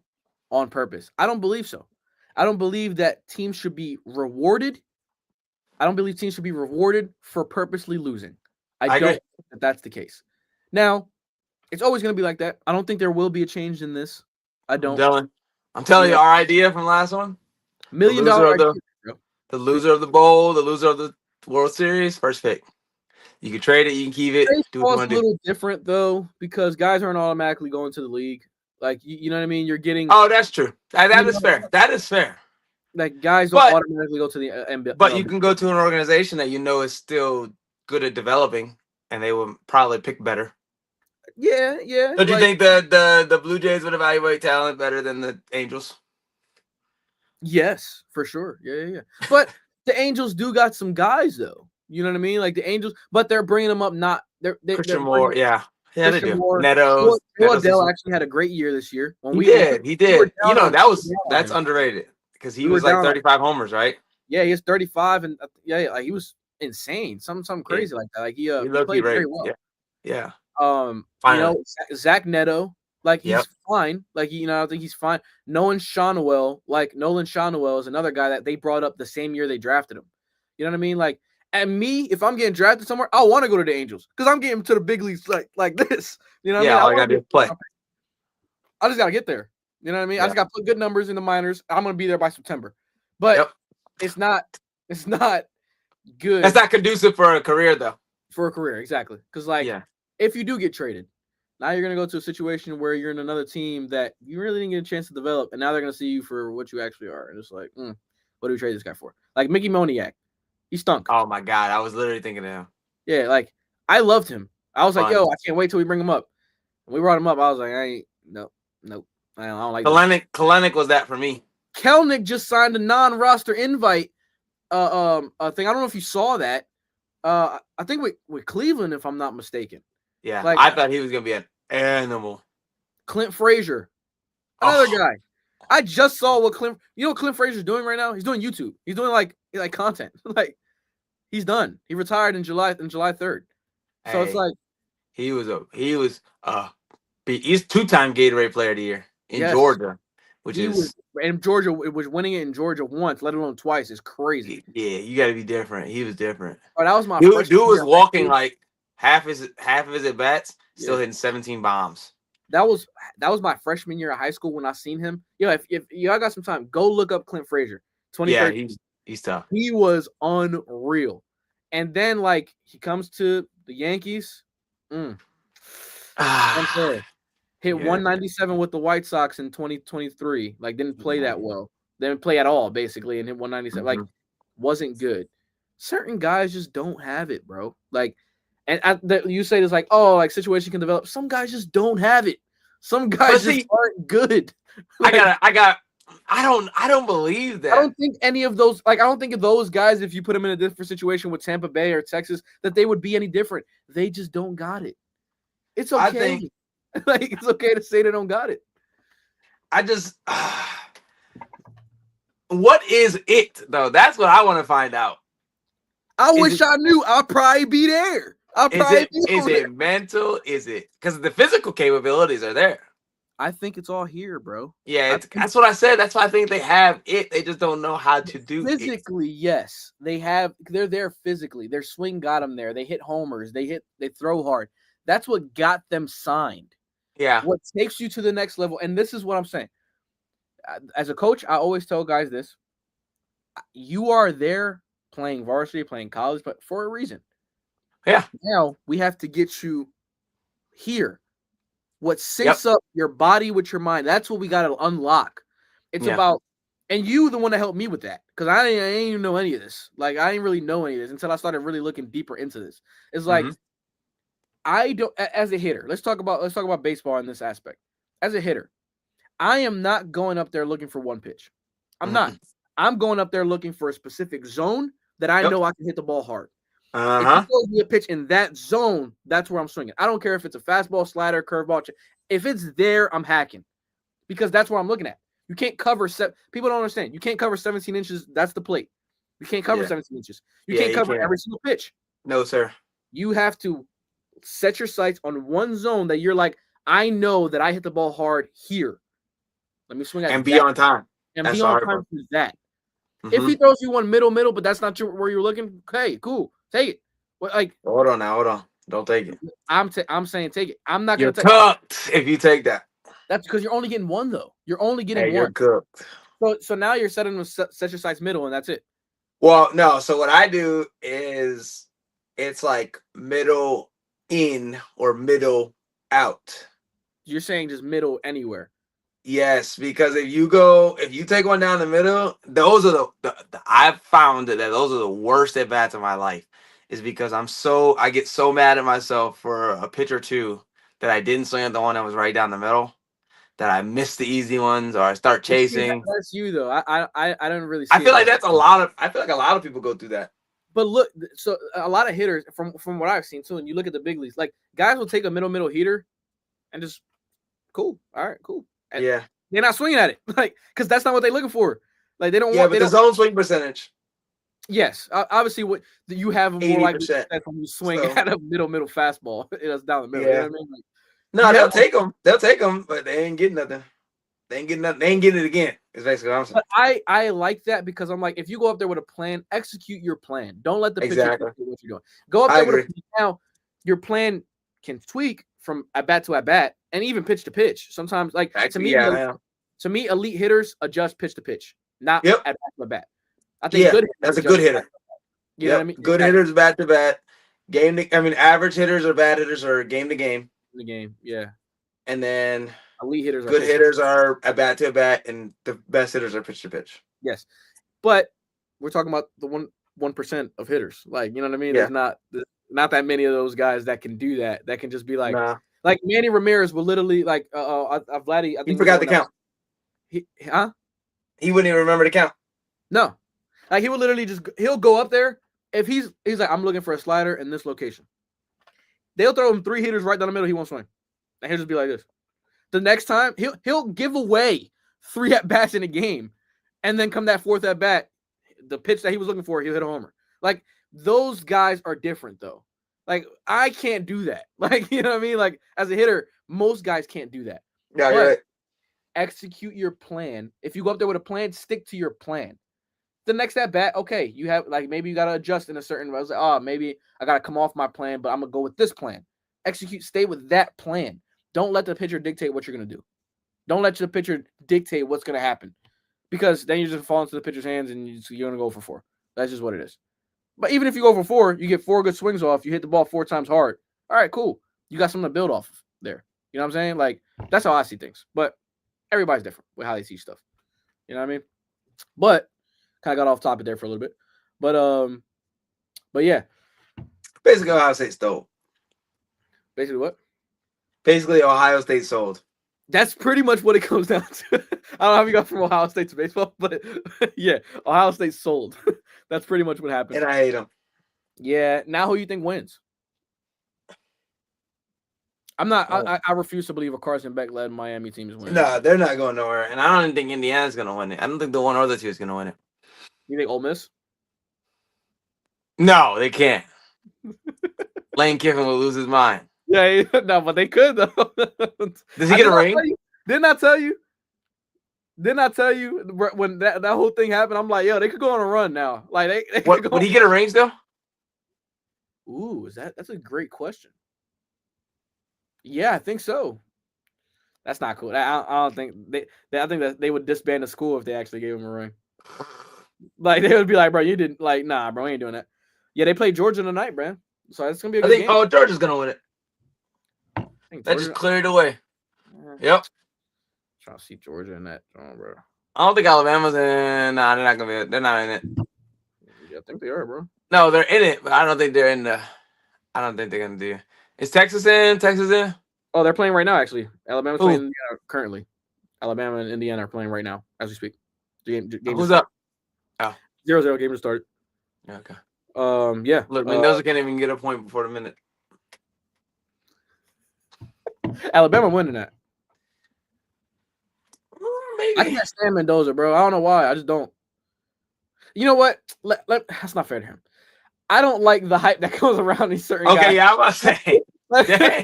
[SPEAKER 1] on purpose. I don't believe so. I don't believe that teams should be rewarded. I don't believe teams should be rewarded for purposely losing. I don't think that that's the case. Now, it's always going to be like that. I don't think there will be a change in this. I don't.
[SPEAKER 2] I'm telling you, our idea from last one.
[SPEAKER 1] $1 million idea,
[SPEAKER 2] the loser of the bowl, the loser of the World Series, first pick. You can trade it, you can keep it. Do what you want to do.
[SPEAKER 1] It's a little different though, because guys aren't automatically going to the league. Like you know what I mean? You're getting.
[SPEAKER 2] Oh, that's true. That is fair. That is fair.
[SPEAKER 1] Like guys don't automatically go to the NBA.
[SPEAKER 2] But you can go to an organization that you know is still good at developing, and they will probably pick better.
[SPEAKER 1] Yeah.
[SPEAKER 2] Don't you think the Blue Jays would evaluate talent better than the Angels?
[SPEAKER 1] Yes, for sure. Yeah. But the Angels do got some guys though. You know what I mean? Like the Angels, but they're bringing them up.
[SPEAKER 2] Christian Moore, yeah, they do.
[SPEAKER 1] Moore.
[SPEAKER 2] Neto,
[SPEAKER 1] Adele actually had a great year this year.
[SPEAKER 2] He did. You know that's underrated because he was like 35 homers, right?
[SPEAKER 1] Yeah, he has 35, and like he was insane. Something crazy like that. Like he played very well.
[SPEAKER 2] Yeah.
[SPEAKER 1] Zach Neto, like he's fine. Like I think he's fine. Nolan Schanuel is another guy that they brought up the same year they drafted him. You know what I mean? Like. And me, if I'm getting drafted somewhere, I want to go to the Angels because I'm getting to the big leagues like this. You know what I mean?
[SPEAKER 2] All I gotta do is play.
[SPEAKER 1] I just gotta get there. You know what I mean? Yeah. I just gotta put good numbers in the minors. I'm gonna be there by September. But it's not good.
[SPEAKER 2] That's not conducive for a career though.
[SPEAKER 1] For a career, exactly. Because if you do get traded, now you're going to go to a situation where you're in another team that you really didn't get a chance to develop, and now they're going to see you for what you actually are. And it's like, what do we trade this guy for? Like Mickey Moniak. He stunk.
[SPEAKER 2] Oh, my God. I was literally thinking of him.
[SPEAKER 1] Yeah, like, I loved him. I was like,
[SPEAKER 2] Fun.
[SPEAKER 1] yo, I can't wait till we bring him up. When we brought him up, I was like, nope. I don't like
[SPEAKER 2] Kalenic was that for me.
[SPEAKER 1] Kelnick just signed a non-roster invite thing. I don't know if you saw that. I think with Cleveland, if I'm not mistaken.
[SPEAKER 2] Yeah,
[SPEAKER 1] like,
[SPEAKER 2] I thought he was gonna be an animal.
[SPEAKER 1] Clint Frazier, another guy. I just saw what Clint Frazier's doing right now. He's doing YouTube. He's doing like content. Like he's done. He retired in July 3rd. So it's like
[SPEAKER 2] he's 2-time Gatorade Player of the Year in Georgia,
[SPEAKER 1] and Georgia was winning it in Georgia once, let alone twice. It's crazy.
[SPEAKER 2] Yeah, you got to be different. He was different.
[SPEAKER 1] Oh, that was my
[SPEAKER 2] dude was walking like half of his at bats, still hitting 17 bombs.
[SPEAKER 1] That was my freshman year of high school when I seen him. If y'all got some time, go look up Clint Frazier. 2013.
[SPEAKER 2] Yeah, he's tough.
[SPEAKER 1] He was unreal. And then like he comes to the Yankees. Hit 197 with the White Sox in 2023. Like didn't play that well. Didn't play at all basically and hit 197. Like wasn't good. Certain guys just don't have it, bro. Like you say this like, oh, like situation can develop. Some guys just don't have it. Some guys just aren't good.
[SPEAKER 2] Like, I don't believe that.
[SPEAKER 1] I don't think any of those, like, I don't think of those guys, if you put them in a different situation with Tampa Bay or Texas, that they would be any different. They just don't got it. It's okay.
[SPEAKER 2] I think,
[SPEAKER 1] like, it's okay to say they don't got it.
[SPEAKER 2] I just, what is it though? That's what I want to find out.
[SPEAKER 1] I wish I knew. I'll probably be there.
[SPEAKER 2] Is it mental? Is it because the physical capabilities are there?
[SPEAKER 1] I think it's all here, bro.
[SPEAKER 2] Yeah, that's what I said. That's why I think they have it. They just don't know how to do it.
[SPEAKER 1] Physically, yes. They're there physically. Their swing got them there. They hit homers. They throw hard. That's what got them signed.
[SPEAKER 2] Yeah.
[SPEAKER 1] What takes you to the next level, and this is what I'm saying. As a coach, I always tell guys this. You are there playing varsity, playing college, but for a reason.
[SPEAKER 2] Yeah.
[SPEAKER 1] Now we have to get you here. What syncs up your body with your mind. That's what we got to unlock. It's about, and you the one to help me with that. Because I ain't even know any of this. Like, I didn't really know any of this until I started really looking deeper into this. It's like, I don't, as a hitter, let's talk about baseball in this aspect. As a hitter, I am not going up there looking for one pitch. I'm not. I'm going up there looking for a specific zone that I know I can hit the ball hard. If you throw me a pitch in that zone, that's where I'm swinging. I don't care if it's a fastball, slider, curveball. If it's there, I'm hacking because that's what I'm looking at. You can't cover people don't understand. You can't cover 17 inches. That's the plate. You can't cover 17 inches. You can't cover every single pitch.
[SPEAKER 2] No, sir.
[SPEAKER 1] You have to set your sights on one zone that you're like, I know that I hit the ball hard here. Let me swing at
[SPEAKER 2] and be on time.
[SPEAKER 1] And be on time for that. If he throws you one middle, but that's not where you're looking, okay, cool. Take it. Well, like,
[SPEAKER 2] hold on. Don't take it.
[SPEAKER 1] I'm saying take it. I'm not
[SPEAKER 2] going
[SPEAKER 1] to
[SPEAKER 2] take it. You're cooked if you take that.
[SPEAKER 1] That's because you're only getting one, though. You're only getting one.
[SPEAKER 2] You're cooked.
[SPEAKER 1] So now you're setting them set your sights middle, and that's it.
[SPEAKER 2] Well, no. So what I do is it's like middle in or middle out.
[SPEAKER 1] You're saying just middle anywhere.
[SPEAKER 2] Yes, because if you take one down the middle, those are I've found that those are the worst at bats of my life. Is because I get so mad at myself for a pitch or two that I didn't swing at the one that was right down the middle, that I missed the easy ones or I start chasing.
[SPEAKER 1] That's you though. I don't really.
[SPEAKER 2] I feel like that's a lot of. I feel like a lot of people go through that.
[SPEAKER 1] But look, so a lot of hitters from what I've seen too, and you look at the big leagues, like guys will take a middle heater, and just cool. All right, cool. And they're not swinging at it, like because that's not what they're looking for. Like they don't want.
[SPEAKER 2] Yeah, but the zone swing percentage.
[SPEAKER 1] Yes, obviously, what you have more
[SPEAKER 2] 80%.
[SPEAKER 1] like that when you swing at a middle fastball. It's down the middle.
[SPEAKER 2] Yeah.
[SPEAKER 1] You know what I mean? Like,
[SPEAKER 2] no, they'll take them. They'll take them, but they ain't getting nothing. They ain't getting it again. Is basically what I'm saying.
[SPEAKER 1] But I like that because I'm like, if you go up there with a plan, execute your plan. Don't let the pitcher do what you're doing. Go up there with a plan. Now, your plan can tweak from at bat to at bat, and even pitch to pitch. Sometimes, like to me, elite hitters adjust pitch to pitch, not at bat to at bat. I think
[SPEAKER 2] that's a good hitter.
[SPEAKER 1] You know what I mean?
[SPEAKER 2] Good hitters bat to bat. average hitters or bad hitters are game to game.
[SPEAKER 1] The game, yeah.
[SPEAKER 2] And then
[SPEAKER 1] Elite hitters
[SPEAKER 2] good hitters are at bat to bat, and the best hitters are pitch to pitch.
[SPEAKER 1] Yes, but we're talking about the 1% of hitters. Like, you know what I mean?
[SPEAKER 2] Yeah.
[SPEAKER 1] There's not that many of those guys that can do that. That can just be like,
[SPEAKER 2] Nah.
[SPEAKER 1] like Manny Ramirez will literally like Vladdy. I think
[SPEAKER 2] he forgot the count.
[SPEAKER 1] He
[SPEAKER 2] wouldn't even remember the count.
[SPEAKER 1] No, like he would literally he'll go up there if he's like, I'm looking for a slider in this location. They'll throw him 3 hitters right down the middle. He won't swing, and he'll just be like this. The next time he'll give away 3 at bats in a game, and then come that 4th at bat, the pitch that he was looking for, he'll hit a homer. Like, those guys are different though. Like, I can't do that. Like, you know what I mean? Like, as a hitter, most guys can't do that.
[SPEAKER 2] Yeah, you're right.
[SPEAKER 1] Execute your plan. If you go up there with a plan, stick to your plan. The next at bat, okay, you have like maybe you gotta adjust in a certain way. I was like, oh, maybe I gotta come off my plan, but I'm gonna go with this plan. Execute, stay with that plan. Don't let the pitcher dictate what you're gonna do. Don't let the pitcher dictate what's gonna happen, because then you just fall into the pitcher's hands and you're gonna go for 4. That's just what it is. But even if you go for 4, you get 4 good swings off. You hit the ball 4 times hard. All right, cool. You got something to build off of there. You know what I'm saying? Like, that's how I see things. But everybody's different with how they see stuff. You know what I mean? But kind of got off topic there for a little bit. But yeah.
[SPEAKER 2] Basically, Ohio State stole.
[SPEAKER 1] Basically what?
[SPEAKER 2] Basically, Ohio State sold.
[SPEAKER 1] That's pretty much what it comes down to. I don't know how you got from Ohio State to baseball, but yeah, Ohio State sold. That's pretty much what happened.
[SPEAKER 2] And I hate them.
[SPEAKER 1] Yeah. Now who you think wins? I'm not. I refuse to believe a Carson Beck led Miami team is winning.
[SPEAKER 2] No, they're not going nowhere, and I don't even think Indiana's going to win it. I don't think the one or the 2 is going to win it.
[SPEAKER 1] You think Ole Miss?
[SPEAKER 2] No, they can't. Lane Kiffin will lose his mind.
[SPEAKER 1] Yeah, no, but they could though.
[SPEAKER 2] Does he get a ring?
[SPEAKER 1] Didn't I tell you? Didn't I tell you when that whole thing happened? I'm like, yo, they could go on a run now. Like they
[SPEAKER 2] would he get a ring still?
[SPEAKER 1] Ooh, that's a great question. Yeah, I think so. That's not cool. I don't think I think that they would disband the school if they actually gave him a ring. Like, they would be like, bro, you didn't, like, nah, bro, we ain't doing that. Yeah, they play Georgia tonight, bro. So it's gonna be a good game.
[SPEAKER 2] Oh, Georgia's gonna win it. That just cleared away. Yep.
[SPEAKER 1] Trying to see Georgia in that, bro.
[SPEAKER 2] I don't think Alabama's in. Nah, they're not gonna be. They're not in it.
[SPEAKER 1] Yeah, I think they are, bro.
[SPEAKER 2] No, they're in it, but I don't think they're in the. I don't think they're gonna do. Is Texas in? Texas in?
[SPEAKER 1] Oh, they're playing right now. Actually, Alabama's playing Indiana currently. Alabama and Indiana are playing right now as we speak. The game
[SPEAKER 2] Who's up?
[SPEAKER 1] Oh, 0-0 game to start.
[SPEAKER 2] Yeah, okay.
[SPEAKER 1] Yeah.
[SPEAKER 2] Look, Mendoza can't even get a point before the minute.
[SPEAKER 1] Alabama winning that.
[SPEAKER 2] Maybe.
[SPEAKER 1] I can't stand Mendoza, bro. I don't know why. I just don't. You know what? That's not fair to him. I don't like the hype that goes around these certain guys.
[SPEAKER 2] Okay, yeah, I was about to say.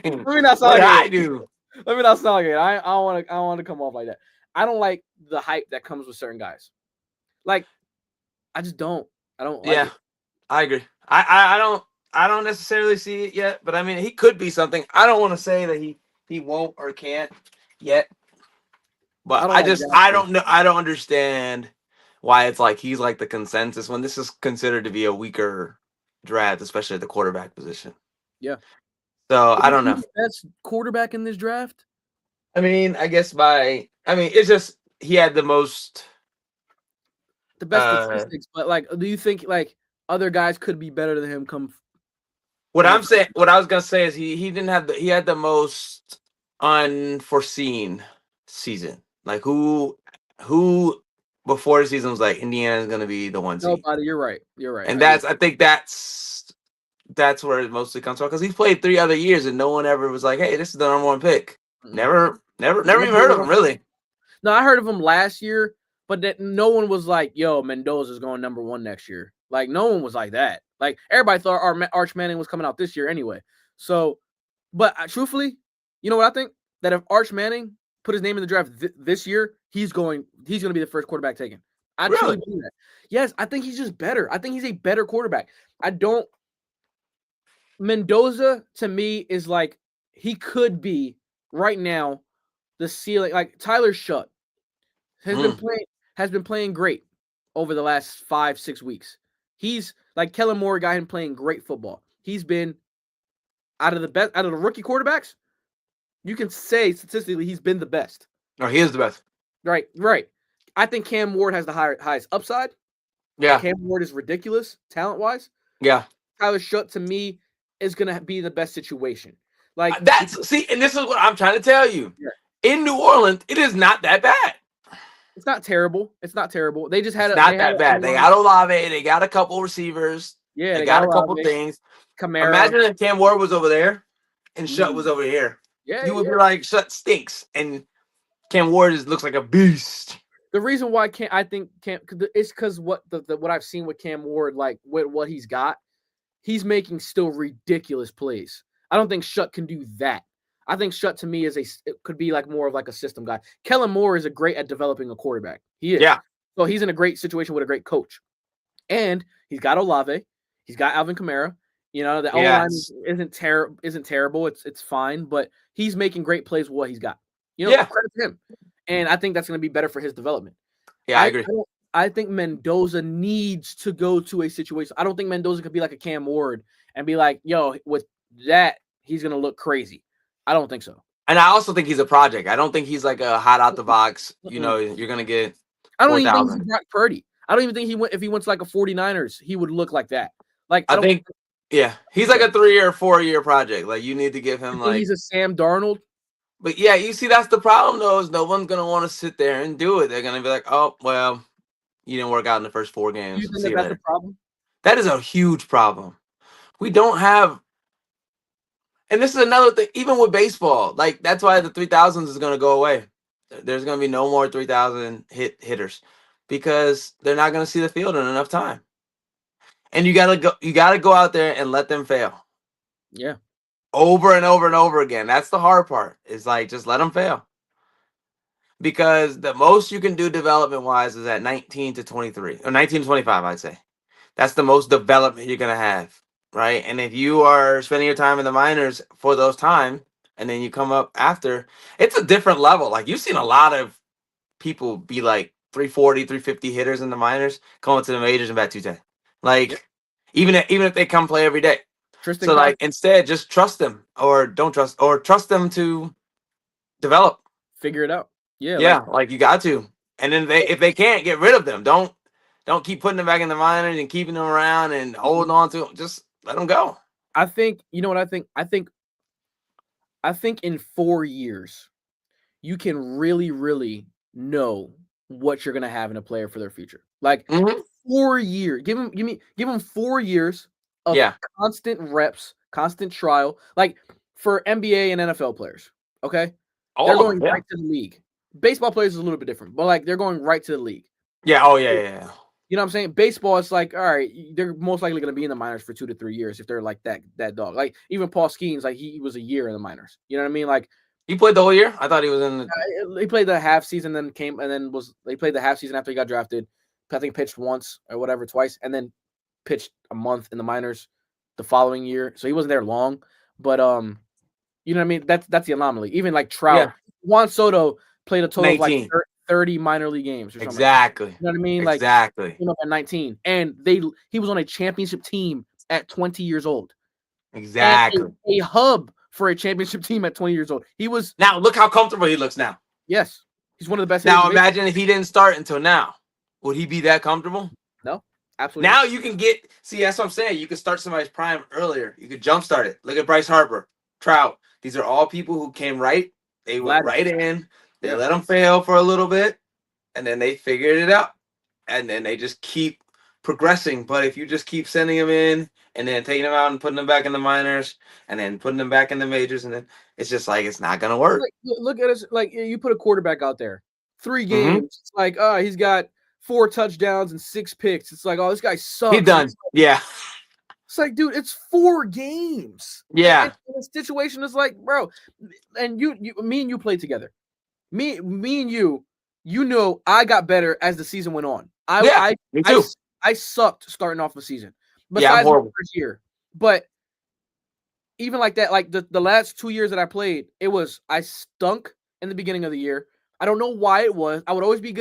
[SPEAKER 2] Dang.
[SPEAKER 1] Let me not sound like
[SPEAKER 2] I do.
[SPEAKER 1] Let me not sound like it. I don't want to come off like that. I don't like the hype that comes with certain guys. Like, I just don't. I don't. Like it.
[SPEAKER 2] I agree. I don't necessarily see it yet, but I mean, he could be something. I don't want to say that he won't or can't yet. But I don't know. I don't understand why it's like he's like the consensus when this is considered to be a weaker draft, especially at the quarterback position.
[SPEAKER 1] Yeah.
[SPEAKER 2] So I don't know.
[SPEAKER 1] Best quarterback in this draft?
[SPEAKER 2] I mean, I guess it's just he had the
[SPEAKER 1] best statistics, but like, do you think like other guys could be better than him?
[SPEAKER 2] What I was gonna say is he had the most unforeseen season. Like who before the season was like Indiana's gonna be the one seed.
[SPEAKER 1] Nobody. You're right.
[SPEAKER 2] And I think that's where it mostly comes from because he's played 3 other years and no one ever was like, hey, this is the number 1 pick. Never even heard of him really.
[SPEAKER 1] No, I heard of him last year, but that no one was like, yo, Mendoza's going number 1 next year. Like, no one was like that. Like, everybody thought Arch Manning was coming out this year anyway. So, but truthfully, you know what I think? That if Arch Manning put his name in the draft this year, he's going to be the first quarterback taken. I truly believe that. Yes, I think he's just better. I think he's a better quarterback. Mendoza, to me, is like, he could be right now the ceiling. Like, Tyler Shutt has been playing great over the last 5-6 weeks. He's like, Kellen Moore got him playing great football. he's been out of the rookie quarterbacks. You can say statistically he's been the best.
[SPEAKER 2] No, he is the best.
[SPEAKER 1] Right. I think Cam Ward has the highest upside.
[SPEAKER 2] Yeah.
[SPEAKER 1] Cam Ward is ridiculous talent-wise.
[SPEAKER 2] Yeah.
[SPEAKER 1] Tyler Shutt, to me, is going to be the best situation. Like
[SPEAKER 2] and this is what I'm trying to tell you.
[SPEAKER 1] Yeah.
[SPEAKER 2] In New Orleans, it is not that bad.
[SPEAKER 1] It's not terrible. They just had
[SPEAKER 2] not that bad. They got Olave. They got a couple receivers.
[SPEAKER 1] Yeah,
[SPEAKER 2] they got a couple things.
[SPEAKER 1] Kamara.
[SPEAKER 2] Imagine if Cam Ward was over there and Shutt was over here.
[SPEAKER 1] Yeah,
[SPEAKER 2] you would be like, Shutt stinks, and Cam Ward looks like a beast.
[SPEAKER 1] The reason why it's because what I've seen with Cam Ward, like with what he's got, he's making still ridiculous plays. I don't think Shutt can do that. I think Shutt to me it could be like more of like a system guy. Kellen Moore is great at developing a quarterback. He is.
[SPEAKER 2] Yeah.
[SPEAKER 1] So he's in a great situation with a great coach, and he's got Olave. He's got Alvin Kamara. You know, the O-line isn't terrible. It's fine, but he's making great plays with what he's got. You know, credit to him. And I think that's going to be better for his development.
[SPEAKER 2] Yeah, I agree.
[SPEAKER 1] I think Mendoza needs to go to a situation. I don't think Mendoza could be like a Cam Ward and be like, yo, with that, he's going to look crazy. I don't think so.
[SPEAKER 2] And I also think he's a project. I don't think he's like a hot out the box. You know, you're going to get
[SPEAKER 1] I don't even think he's Brock Purdy. I don't even think if he went to like a 49ers, he would look like that. Like
[SPEAKER 2] I think he's like a 3 or 4 year project. Like you need to give him like
[SPEAKER 1] he's a Sam Darnold.
[SPEAKER 2] But yeah, you see, that's the problem though, is no one's gonna want to sit there and do it. They're gonna be like, oh well, you didn't work out in the first 4 games.
[SPEAKER 1] You think that's a problem?
[SPEAKER 2] That is a huge problem. We don't have, and this is another thing, even with baseball, like that's why the 3000s is gonna go away. There's gonna be no more 3000 hitters because they're not gonna see the field in enough time. And you gotta go out there and let them fail.
[SPEAKER 1] Yeah.
[SPEAKER 2] Over and over and over again. That's the hard part. It's like just let them fail. Because the most you can do development-wise is at 19 to 23 or 19 to 25, I'd say. That's the most development you're gonna have, right? And if you are spending your time in the minors for those time, and then you come up after, it's a different level. Like you've seen a lot of people be like 340, 350 hitters in the minors, come up to the majors and bat 210. Like even if they come play every day. So like instead, just trust them or don't trust or trust them to develop.
[SPEAKER 1] Figure it out. Yeah.
[SPEAKER 2] Yeah, like you got to. And then if they can't, get rid of them. Don't keep putting them back in the minors and keeping them around and holding on to them. Just let them go.
[SPEAKER 1] I think, you know what I think? I think in 4 years, you can really, really know what you're gonna have in a player for their future. Like 4 years. Give them 4 years of constant reps, constant trial. Like for NBA and NFL players, okay? They're going right to the league. Baseball players is a little bit different, but like they're going right to the league.
[SPEAKER 2] Yeah. Oh yeah.
[SPEAKER 1] You know what I'm saying? Baseball, it's like, all right, they're most likely going to be in the minors for 2 to 3 years if they're like that dog. Like even Paul Skeens, like he was a year in the minors. You know what I mean? Like
[SPEAKER 2] he played the whole year. I thought he was in the.
[SPEAKER 1] He played the half season, then they played the half season after he got drafted. I think pitched once or whatever, twice, and then pitched a month in the minors the following year. So he wasn't there long, but you know what I mean? That's the anomaly. Even like Trout, Juan Soto played a total of like 30 minor league games or something.
[SPEAKER 2] Exactly.
[SPEAKER 1] You know what I mean?
[SPEAKER 2] Exactly.
[SPEAKER 1] Like, at 19, and he was on a championship team at 20 years old.
[SPEAKER 2] Exactly.
[SPEAKER 1] A hub for a championship team at 20 years old. He was.
[SPEAKER 2] Now look how comfortable he looks now.
[SPEAKER 1] Yes, he's one of the best.
[SPEAKER 2] Now imagine if he didn't start until now. Would he be that comfortable?
[SPEAKER 1] No, absolutely.
[SPEAKER 2] Now you can see. That's what I'm saying. You can start somebody's prime earlier. You could jumpstart it. Look at Bryce Harper, Trout. These are all people who came right. They went right in. They let them fail for a little bit, and then they figured it out. And then they just keep progressing. But if you just keep sending them in and then taking them out and putting them back in the minors and then putting them back in the majors, and then it's just like it's not gonna work.
[SPEAKER 1] Look at us. Like you put a quarterback out there, 3 games. It's like, he's got 4 touchdowns and 6 picks. It's like, this guy sucks.
[SPEAKER 2] He's done.
[SPEAKER 1] It's like, dude, it's 4 games.
[SPEAKER 2] Yeah.
[SPEAKER 1] And the situation is like, bro, and me and you played together. Me and you know, I got better as the season went on.
[SPEAKER 2] Me too.
[SPEAKER 1] I sucked starting off the season.
[SPEAKER 2] Besides
[SPEAKER 1] the first year. But even like that, like the last 2 years that I played, I stunk in the beginning of the year. I don't know why it was. I would always be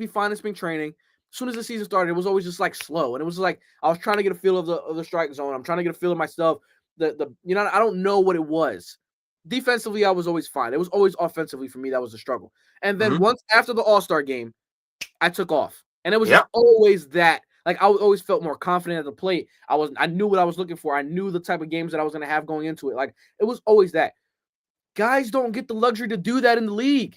[SPEAKER 1] fine in spring training. as soon as the season started, it was always just like slow, and it was like I was trying to get a feel of the strike zone. I'm trying to get a feel of myself. I don't know what it was. Defensively, I was always fine. It was always offensively for me that was a struggle. And then once after the All-Star game, I took off, and it was just always that. Like I always felt more confident at the plate. I knew what I was looking for. I knew the type of games that I was going to have going into it. Like it was always that. Guys don't get the luxury to do that in the league.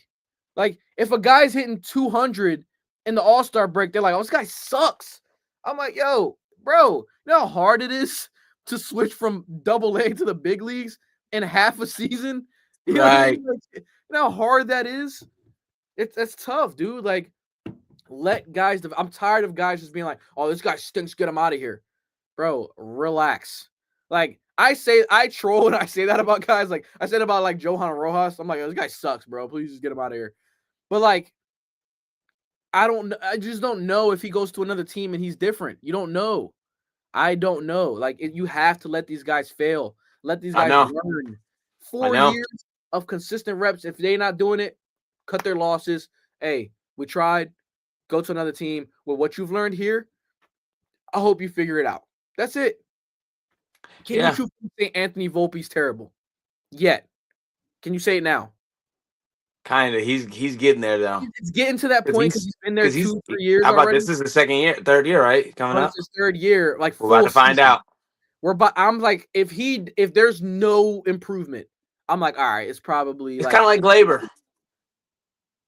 [SPEAKER 1] Like if a guy's hitting 200 in the All-Star break, they're like, "Oh, this guy sucks." I'm like, "Yo, bro, you know how hard it is to switch from Double-A to the big leagues in half a season? You know what I mean? Like, you know how hard that is? That's tough, dude. Like, let guys. I'm tired of guys just being like, "Oh, this guy stinks. Get him out of here." Bro, relax. Like I troll and I say that about guys. Like I said about like Johan Rojas. I'm like, oh, this guy sucks, bro. Please just get him out of here. But like, I just don't know if he goes to another team and he's different. You don't know. I don't know. Like you have to let these guys fail. Let these guys learn. 4 years of consistent reps. If they're not doing it, cut their losses. Hey, we tried. Go to another team. With what you've learned here, I hope you figure it out. That's it. Can you truthfully say Anthony Volpe's terrible? Yet. Can you say it now?
[SPEAKER 2] Kind of. He's getting there though.
[SPEAKER 1] It's getting to that point because he's been there 2-3 years.
[SPEAKER 2] How about
[SPEAKER 1] already.
[SPEAKER 2] This is his third year, right? Coming up.
[SPEAKER 1] It's his third year. Like
[SPEAKER 2] we're about to find out.
[SPEAKER 1] I'm like, if there's no improvement, I'm like, all right, it's probably
[SPEAKER 2] it's kind of like Gleyber.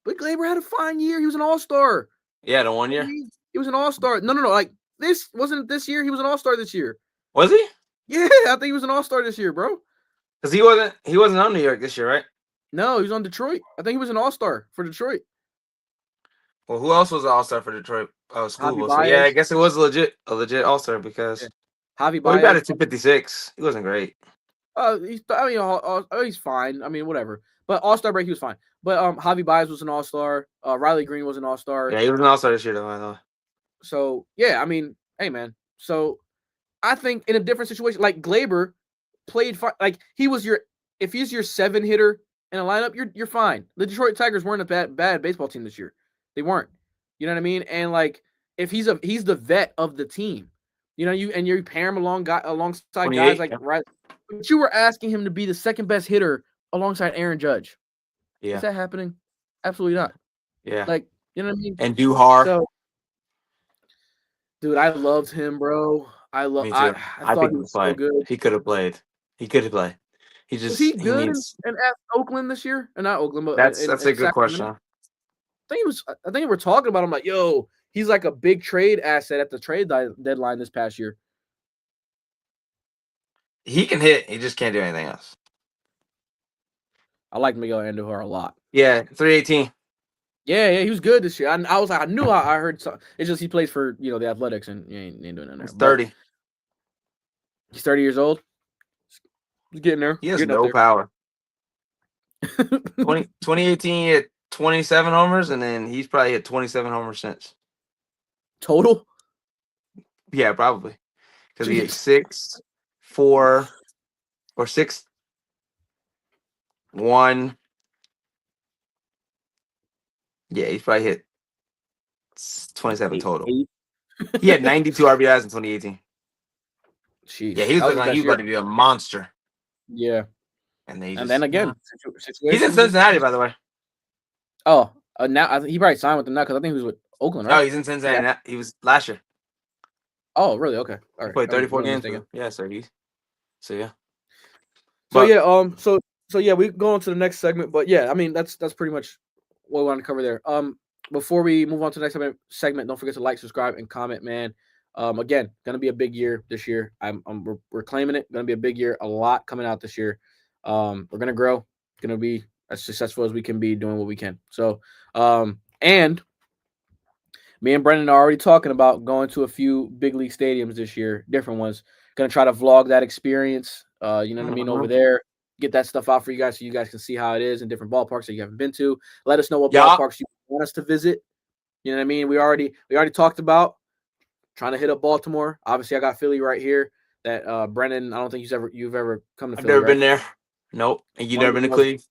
[SPEAKER 1] But Gleyber had a fine year. He was an all-star.
[SPEAKER 2] Yeah, the 1 year.
[SPEAKER 1] He was an all-star. No. Like this wasn't this year. He was an all-star this year.
[SPEAKER 2] Was he?
[SPEAKER 1] Yeah, I think he was an all-star this year, bro.
[SPEAKER 2] Because he wasn't on New York this year, right?
[SPEAKER 1] No, he was on Detroit. I think he was an all-star for Detroit.
[SPEAKER 2] Well, who else was an all-star for Detroit? Oh, School. So yeah, I guess it was a legit all-star because
[SPEAKER 1] Javi
[SPEAKER 2] Baez. He batted 256. He wasn't great.
[SPEAKER 1] He's fine. I mean, whatever. But all-star break, he was fine. But Javi Baez was an all-star. Riley Green was an all-star.
[SPEAKER 2] Yeah, he was an all-star this year, though. I know.
[SPEAKER 1] So yeah, I mean, hey man. So I think in a different situation, like Gleyber played fine. Like if he's your 7 hitter in a lineup, you're fine. The Detroit Tigers weren't a bad baseball team this year. They weren't. You know what I mean? And like if he's the vet of the team, you know, you pair him alongside guys like right. But you were asking him to be the second best hitter alongside Aaron Judge.
[SPEAKER 2] Yeah.
[SPEAKER 1] Is that happening? Absolutely not.
[SPEAKER 2] Yeah.
[SPEAKER 1] Like, you know what I mean?
[SPEAKER 2] And Duhar.
[SPEAKER 1] So, dude, I loved him, bro. I thought he was so good.
[SPEAKER 2] He could have played. He just
[SPEAKER 1] was he good in Oakland this year? Or not Oakland, but
[SPEAKER 2] that's a good question.
[SPEAKER 1] I think we're talking about him like, yo, he's like a big trade asset at the trade deadline this past year.
[SPEAKER 2] He can hit. He just can't do anything else.
[SPEAKER 1] I like Miguel Andujar a lot.
[SPEAKER 2] Yeah, 318.
[SPEAKER 1] Yeah, he was good this year. I was like, I heard something. It's just he plays for the Athletics and he ain't doing nothing there.
[SPEAKER 2] He's 30.
[SPEAKER 1] He's 30 years old. He's getting there.
[SPEAKER 2] He has no power. 2018, he hit 27 homers, and then he's probably hit 27 homers since.
[SPEAKER 1] Total?
[SPEAKER 2] Yeah, probably. Because he hit 6, 4, or 6, 1. Yeah, he's probably hit 27 total. He had 92 RBIs in 2018.
[SPEAKER 1] Jeez.
[SPEAKER 2] Yeah, he was looking like he was about to be a monster.
[SPEAKER 1] Yeah.
[SPEAKER 2] And
[SPEAKER 1] then again,
[SPEAKER 2] he's in Cincinnati, by the way.
[SPEAKER 1] Oh, now he probably signed with them now because I think he was with Oakland, right?
[SPEAKER 2] No, he's in Cincinnati. Yeah. He was last year.
[SPEAKER 1] Oh, really? Okay. All right.
[SPEAKER 2] He played 34 games. Yeah, so yeah.
[SPEAKER 1] So yeah, we go on to the next segment. But yeah, I mean that's pretty much what we want to cover there. Before we move on to the next segment, don't forget to like, subscribe, and comment, man. Again, gonna be a big year this year. We're claiming it. Gonna be a big year. A lot coming out this year. We're gonna grow. Gonna be as successful as we can be doing what we can. So, and me and Brendan are already talking about going to a few big league stadiums this year, different ones. Gonna try to vlog that experience. You know what I mean, over there. Get that stuff out for you guys so you guys can see how it is in different ballparks that you haven't been to. Let us know what ballparks you want us to visit. You know what I mean? We already talked about trying to hit up Baltimore. Obviously, I got Philly right here. That Brendan, I don't think you've ever come to Philly.
[SPEAKER 2] I've never been there. Nope. And you've never been to Cleveland?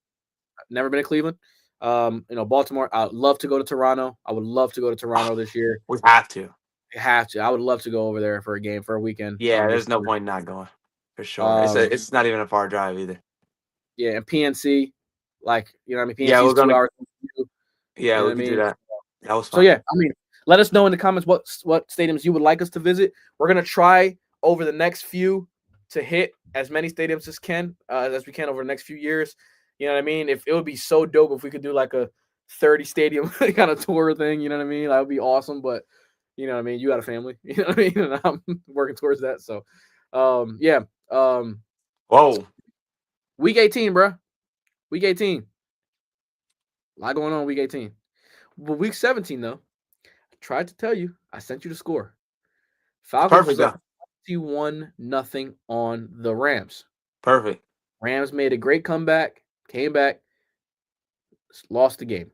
[SPEAKER 1] Never been to Cleveland. Baltimore. I'd love to go to Toronto. I would love to go to Toronto this year.
[SPEAKER 2] We have to.
[SPEAKER 1] I have to. I would love to go over there for a game for a weekend.
[SPEAKER 2] Yeah,
[SPEAKER 1] this
[SPEAKER 2] there's no
[SPEAKER 1] year.
[SPEAKER 2] point not going for sure. It's not even a far drive either.
[SPEAKER 1] Yeah, and PNC, PNC
[SPEAKER 2] Yeah,
[SPEAKER 1] is 2 hours.
[SPEAKER 2] Yeah, we could do that. That was fun.
[SPEAKER 1] So yeah, let us know in the comments what stadiums you would like us to visit. We're gonna try over the next few to hit as many stadiums as we can over the next few years. You know what I mean? If it would be so dope if we could do like a 30 stadium kind of tour thing. You know what I mean? That would be awesome. But you know what I mean? You got a family. You know what I mean? And I'm working towards that. So, yeah.
[SPEAKER 2] Whoa.
[SPEAKER 1] Week 18, bro. Week 18. A lot going on week 18. But week 17, though, I tried to tell you. I sent you the score. Falcons was up 21-0 on the Rams.
[SPEAKER 2] Perfect.
[SPEAKER 1] Rams made a great comeback, came back, lost the game.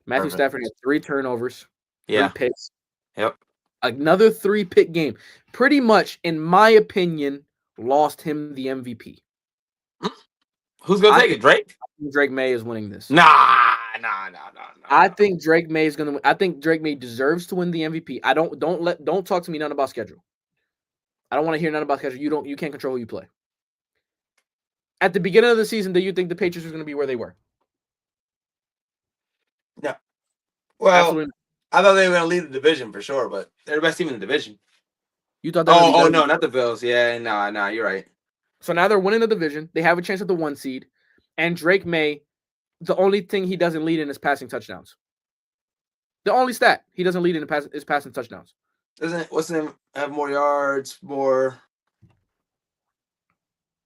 [SPEAKER 1] Matthew Stafford had 3 turnovers, 3 picks.
[SPEAKER 2] Yep.
[SPEAKER 1] Another 3-pick game. Pretty much, in my opinion, lost him the MVP.
[SPEAKER 2] Who's going to take it, Drake?
[SPEAKER 1] Drake May is winning this.
[SPEAKER 2] Nah.
[SPEAKER 1] I think Drake May is going to win. I think Drake May deserves to win the MVP. Don't talk to me none about schedule. I don't want to hear none about schedule. You can't control who you play. At the beginning of the season, do you think the Patriots were going to be where they were?
[SPEAKER 2] No. Well, absolutely. I thought they were going to lead the division for sure, but they're the best team in the division.
[SPEAKER 1] You thought that?
[SPEAKER 2] Oh no, not the Bills. Yeah, no, you're right.
[SPEAKER 1] So now they're winning the division. They have a chance at the 1 seed, and Drake May, the only thing he doesn't lead in is passing touchdowns. The only stat he doesn't lead in is passing touchdowns.
[SPEAKER 2] What's the name? Have more yards, more.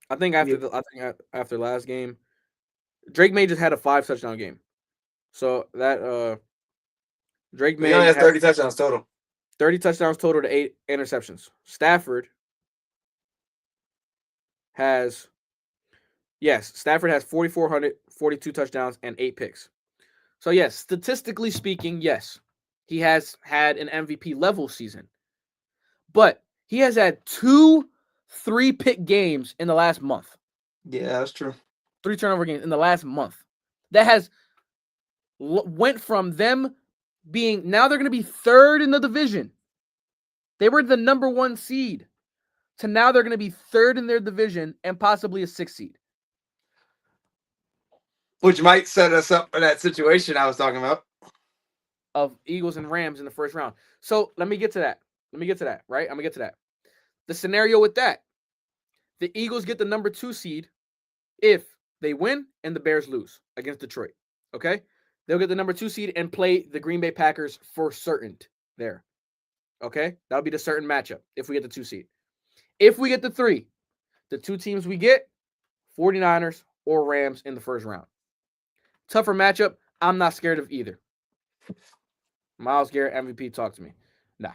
[SPEAKER 1] I think after last game, Drake May just had a 5 touchdown game. So that Drake May
[SPEAKER 2] only has 30 touchdowns total.
[SPEAKER 1] 30 touchdowns total to 8 interceptions. Stafford has 4,442 touchdowns and 8 picks. So yes, statistically speaking, yes, he has had an MVP level season. But he has had 2 3-pick games in the last month.
[SPEAKER 2] Yeah, that's true.
[SPEAKER 1] 3 turnover games in the last month. That has went from them being, now they're going to be 3rd in the division. They were the number 1 seed. To now they're going to be 3rd in their division and possibly a 6th seed.
[SPEAKER 2] Which might set us up for that situation I was talking about.
[SPEAKER 1] Of Eagles and Rams in the first round. So let me get to that. Right? I'm going to get to that. The scenario with that, the Eagles get the number 2 seed if they win and the Bears lose against Detroit. Okay? They'll get the number 2 seed and play the Green Bay Packers for certain there. Okay? That'll be the certain matchup if we get the 2 seed. If we get the 3, the 2 teams we get, 49ers or Rams in the first round. Tougher matchup. I'm not scared of either. Myles Garrett, MVP, talk to me. Nah.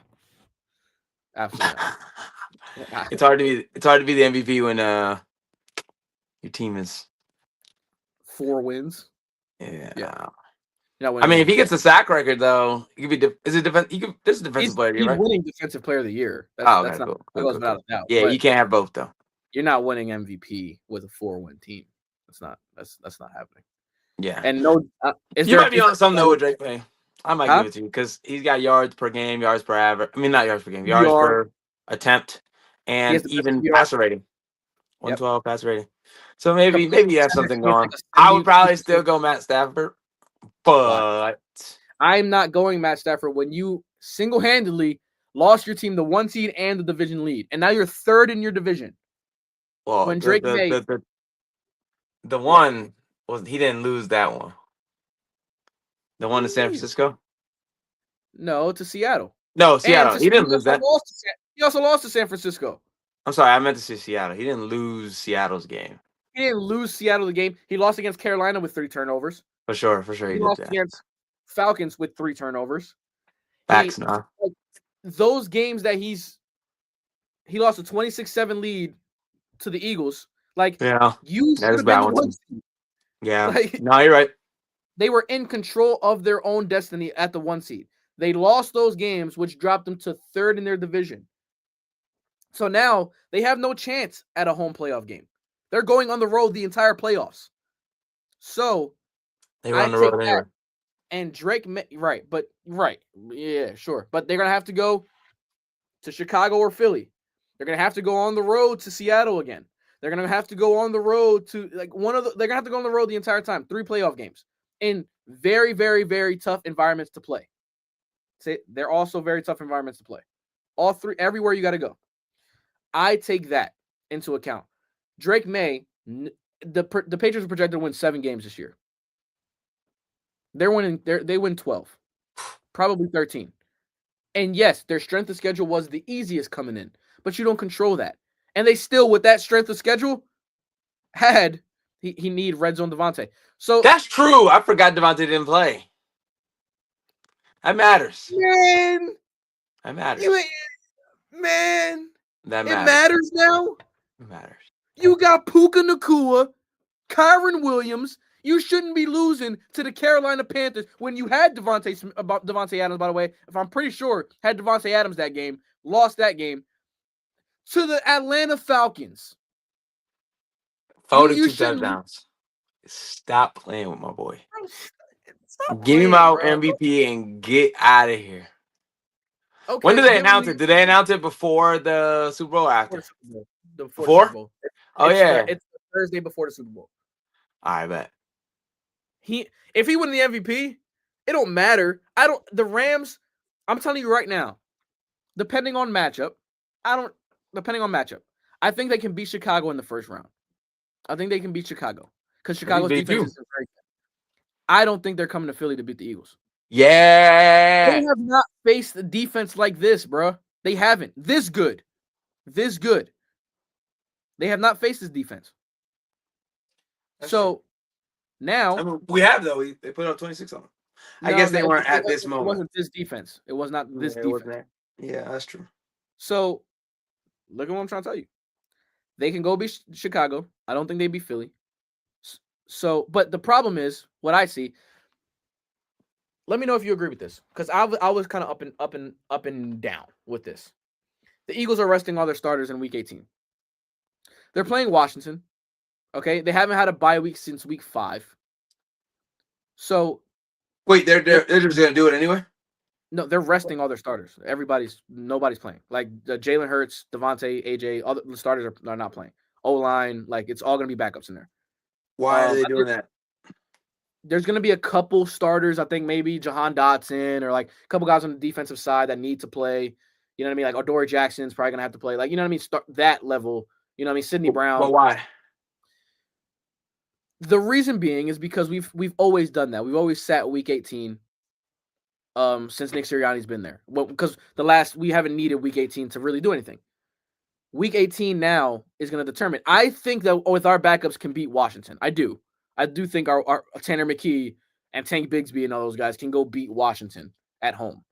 [SPEAKER 1] Absolutely not.
[SPEAKER 2] It's hard to be the MVP when your team is
[SPEAKER 1] 4 wins.
[SPEAKER 2] Yeah.
[SPEAKER 1] I
[SPEAKER 2] mean, if he gets a sack record though, he could be. This is a defensive player of the year, right?
[SPEAKER 1] He's winning defensive player of the year.
[SPEAKER 2] That's not cool.
[SPEAKER 1] Without a doubt.
[SPEAKER 2] Yeah, you can't have both though.
[SPEAKER 1] You're not winning MVP with a 4-win team. That's not happening.
[SPEAKER 2] Yeah,
[SPEAKER 1] and no,
[SPEAKER 2] you might be on something though with Drake May. I might give it to you because he's got yards per game, yards per average. I mean, not yards per game, yards per attempt, and even passer rating. 112 passer rating. So maybe you have something going. I would probably still go Matt Stafford, but
[SPEAKER 1] I'm not going Matt Stafford when you single-handedly lost your team the 1 seed and the division lead, and now you're 3rd in your division.
[SPEAKER 2] Well,
[SPEAKER 1] when Drake May,
[SPEAKER 2] the one was he didn't lose that one. The one to San Francisco?
[SPEAKER 1] No, to Seattle.
[SPEAKER 2] No, Seattle. He didn't lose that.
[SPEAKER 1] He also lost to San Francisco.
[SPEAKER 2] I'm sorry, I meant to say Seattle. He didn't lose Seattle's game.
[SPEAKER 1] He didn't lose Seattle the game. He lost against Carolina with 3 turnovers.
[SPEAKER 2] For sure.
[SPEAKER 1] He lost against Falcons with 3 turnovers.
[SPEAKER 2] Facts, nah.
[SPEAKER 1] Those games that he lost a 26-7 lead to the Eagles. Like, you should have been the 1 seed.
[SPEAKER 2] Yeah. No, you're right.
[SPEAKER 1] They were in control of their own destiny at the 1 seed. They lost those games, which dropped them to 3rd in their division. So now they have no chance at a home playoff game. They're going on the road the entire playoffs. So
[SPEAKER 2] They were on the road anyway.
[SPEAKER 1] And Drake, yeah, sure. But they're gonna have to go to Chicago or Philly. They're gonna have to go on the road to Seattle again. They're gonna have to go on the road to they're gonna have to go on the road the entire time. 3 playoff games in very, very, very tough environments to play. They're also very tough environments to play. All 3, everywhere you got to go. I take that into account. Drake May, the Patriots are projected to win 7 games this year. They win 12, probably 13. And yes, their strength of schedule was the easiest coming in, but you don't control that. And they still, with that strength of schedule, he need red zone Devontae. So
[SPEAKER 2] that's true. I forgot Devontae didn't play. That matters.
[SPEAKER 1] Man.
[SPEAKER 2] That matters.
[SPEAKER 1] Man.
[SPEAKER 2] That matters.
[SPEAKER 1] It matters now.
[SPEAKER 2] It matters.
[SPEAKER 1] You got Puka Nacua, Kyron Williams. You shouldn't be losing to the Carolina Panthers when you had Devontae Adams, by the way. If I'm pretty sure, had Devontae Adams that game, lost that game, to the Atlanta Falcons.
[SPEAKER 2] 42 touchdowns. Stop playing with my boy. Give him my MVP and get out of here. Okay, when did they announce it? Did they announce it before the Super Bowl or after? Before? Super Bowl. It's
[SPEAKER 1] the Thursday before the Super Bowl.
[SPEAKER 2] I bet.
[SPEAKER 1] If he win the MVP, it don't matter. The Rams, I'm telling you right now, depending on matchup, I think they can beat Chicago in the first round. I think they can beat Chicago because Chicago's defense is very good. I don't think they're coming to Philly to beat the Eagles.
[SPEAKER 2] Yeah.
[SPEAKER 1] They have not faced a defense like this, bro. They haven't. This good. They have not faced this defense.
[SPEAKER 2] That's
[SPEAKER 1] so
[SPEAKER 2] true.
[SPEAKER 1] Now
[SPEAKER 2] we have though. They put up 26 on them. I guess they weren't at this moment.
[SPEAKER 1] It wasn't this defense. It was not this defense.
[SPEAKER 2] Yeah, that's true.
[SPEAKER 1] So look at what I'm trying to tell you. They can go beat Chicago. I don't think they beat Philly. So, but the problem is what I see. Let me know if you agree with this, because I was kind of up and down with this. The Eagles are resting all their starters in Week 18. They're playing Washington. Okay, they haven't had a bye week since Week 5. So,
[SPEAKER 2] wait, they're just gonna do it anyway?
[SPEAKER 1] No, they're resting all their starters. Nobody's playing. Like Jalen Hurts, Devontae, AJ, all the starters are not playing. O-line, like it's all gonna be backups in there.
[SPEAKER 2] Why are they doing that?
[SPEAKER 1] There's going to be a couple starters, I think maybe Jahan Dotson or like a couple guys on the defensive side that need to play. You know what I mean? Like Adoree Jackson's probably going to have to play. Like, you know what I mean? Start that level. You know what I mean? Sidney Brown.
[SPEAKER 2] But why?
[SPEAKER 1] The reason being is because we've always done that. We've always sat Week 18 since Nick Sirianni's been there. Well, because we haven't needed Week 18 to really do anything. Week 18 now is going to determine. I think that with our backups can beat Washington. I do think our Tanner McKee and Tank Bigsby and all those guys can go beat Washington at home.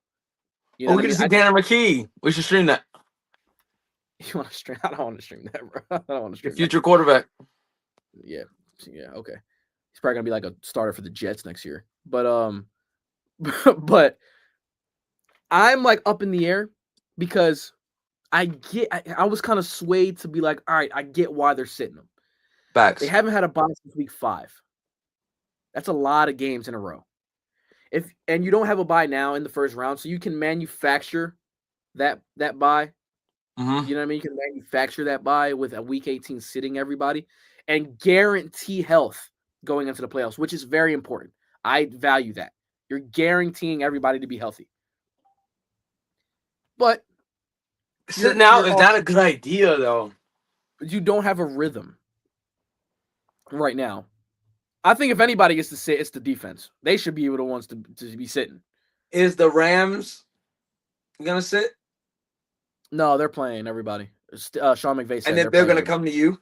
[SPEAKER 2] You know we can see Tanner McKee. We should stream that.
[SPEAKER 1] You want to stream? I don't want to stream that, bro. I don't want to stream
[SPEAKER 2] your future quarterback.
[SPEAKER 1] Yeah, okay. He's probably gonna be like a starter for the Jets next year. But but I'm like up in the air because I was kind of swayed to be like, all right, I get why they're sitting them.
[SPEAKER 2] Facts.
[SPEAKER 1] They haven't had a bye since Week 5. That's a lot of games in a row. And you don't have a bye now in the first round, so you can manufacture that bye.
[SPEAKER 2] Mm-hmm.
[SPEAKER 1] You know what I mean? You can manufacture that bye with a Week 18 sitting everybody and guarantee health going into the playoffs, which is very important. I value that. You're guaranteeing everybody to be healthy. But
[SPEAKER 2] sitting out is not a good idea, though.
[SPEAKER 1] You don't have a rhythm right now. I think if anybody gets to sit, it's the defense. They should be able to ones to be sitting.
[SPEAKER 2] Is the Rams gonna sit?
[SPEAKER 1] No, they're playing everybody. Sean McVay said,
[SPEAKER 2] and if they're gonna come to you,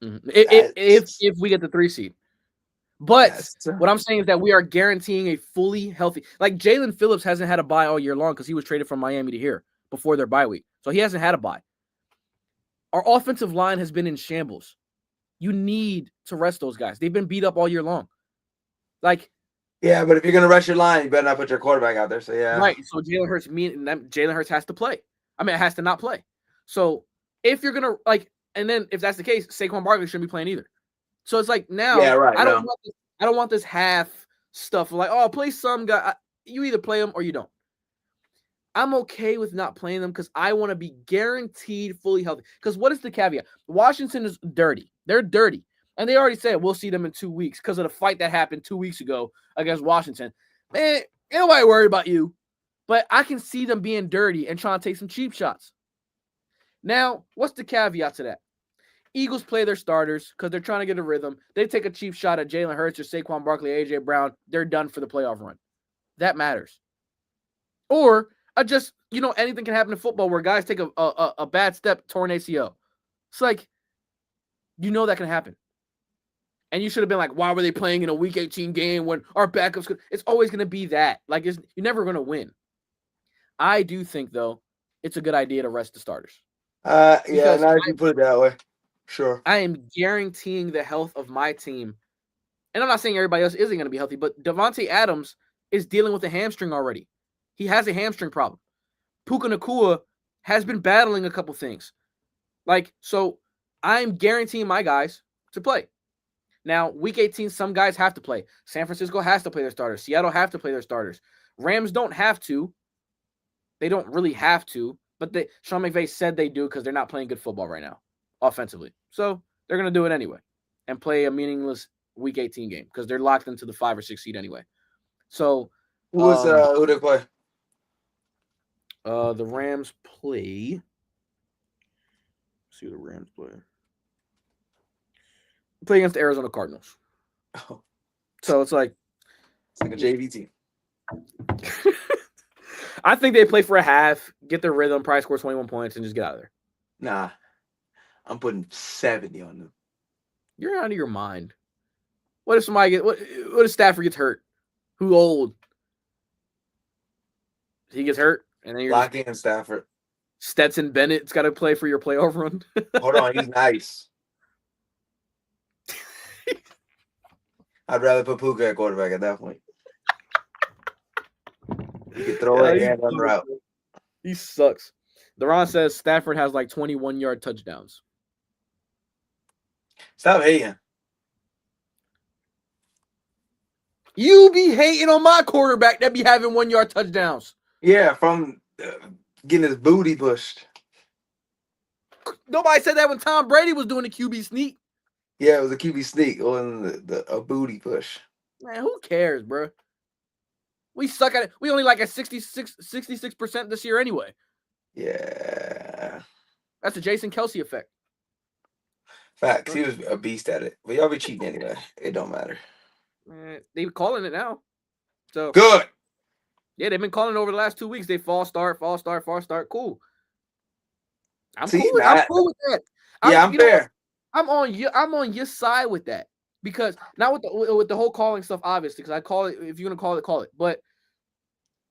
[SPEAKER 1] if we get the 3 seed. But what I'm saying is that we are guaranteeing a fully healthy. Like Jalen Phillips hasn't had a bye all year long because he was traded from Miami to here before their bye week, so he hasn't had a bye. Our offensive line has been in shambles. You need to rest those guys. They've been beat up all year long. Like,
[SPEAKER 2] yeah, but if you're gonna rest your line, you better not put your quarterback out there. So yeah,
[SPEAKER 1] right. So Jalen Hurts has to play. I mean, it has to not play. So if you're gonna and then if that's the case, Saquon Barkley shouldn't be playing either. So it's like now I don't want this half stuff like, oh, play some guy. You either play them or you don't. I'm okay with not playing them because I want to be guaranteed fully healthy. Because what is the caveat? Washington is dirty. They're dirty. And they already said we'll see them in 2 weeks because of the fight that happened 2 weeks ago against Washington. Man, ain't nobody worried about you. But I can see them being dirty and trying to take some cheap shots. Now, what's the caveat to that? Eagles play their starters because they're trying to get a rhythm. They take a cheap shot at Jalen Hurts or Saquon Barkley, A.J. Brown. They're done for the playoff run. That matters. Or just, anything can happen in football where guys take a bad step, torn ACL. It's like, that can happen. And you should have been like, why were they playing in a Week 18 game when our backups could? It's always going to be that. Like, you're never going to win. I do think, though, it's a good idea to rest the starters.
[SPEAKER 2] Now if you put it that way. Sure.
[SPEAKER 1] I am guaranteeing the health of my team. And I'm not saying everybody else isn't going to be healthy, but Devontae Adams is dealing with a hamstring already. He has a hamstring problem. Puka Nacua has been battling a couple things. So I'm guaranteeing my guys to play. Now, Week 18, some guys have to play. San Francisco has to play their starters. Seattle have to play their starters. Rams don't have to. They don't really have to, but Sean McVay said they do because they're not playing good football right now, offensively. So they're going to do it anyway and play a meaningless Week 18 game because they're locked into the 5 or 6 seed anyway. So
[SPEAKER 2] who they play?
[SPEAKER 1] The Rams play. Let's see who the Rams play. Play against the Arizona Cardinals.
[SPEAKER 2] Oh.
[SPEAKER 1] So it's like
[SPEAKER 2] a JV team.
[SPEAKER 1] I think they play for a half, get their rhythm, probably score 21 points, and just get out of there.
[SPEAKER 2] Nah. I'm putting 70 on them.
[SPEAKER 1] You're out of your mind. What if somebody what if Stafford gets hurt? Who's old? He gets hurt, and then you're
[SPEAKER 2] lock in Stafford.
[SPEAKER 1] Stetson Bennett's got to play for your playoff run.
[SPEAKER 2] Hold on, he's nice. I'd rather put Puka at quarterback at that point. You can throw it and run route.
[SPEAKER 1] He sucks. Deron says Stafford has like 21-yard touchdowns.
[SPEAKER 2] Stop hating.
[SPEAKER 1] You be hating on my quarterback that be having 1-yard touchdowns.
[SPEAKER 2] Yeah, from getting his booty pushed.
[SPEAKER 1] Nobody said that when Tom Brady was doing the QB sneak.
[SPEAKER 2] Yeah, it was a QB sneak. It wasn't a booty push.
[SPEAKER 1] Man, who cares, bro? We suck at it. We only like at 66% this year anyway.
[SPEAKER 2] Yeah.
[SPEAKER 1] That's the Jason Kelce effect.
[SPEAKER 2] Facts. He was a beast at it. But y'all be cheating anyway. It don't matter.
[SPEAKER 1] They be calling it now. So
[SPEAKER 2] good.
[SPEAKER 1] Yeah, they've been calling it over the last 2 weeks. They false start. Cool. I'm cool with that.
[SPEAKER 2] I'm fair.
[SPEAKER 1] I'm on your side with that. Because not with the whole calling stuff, obviously, because I call it, if you're gonna call it, call it. But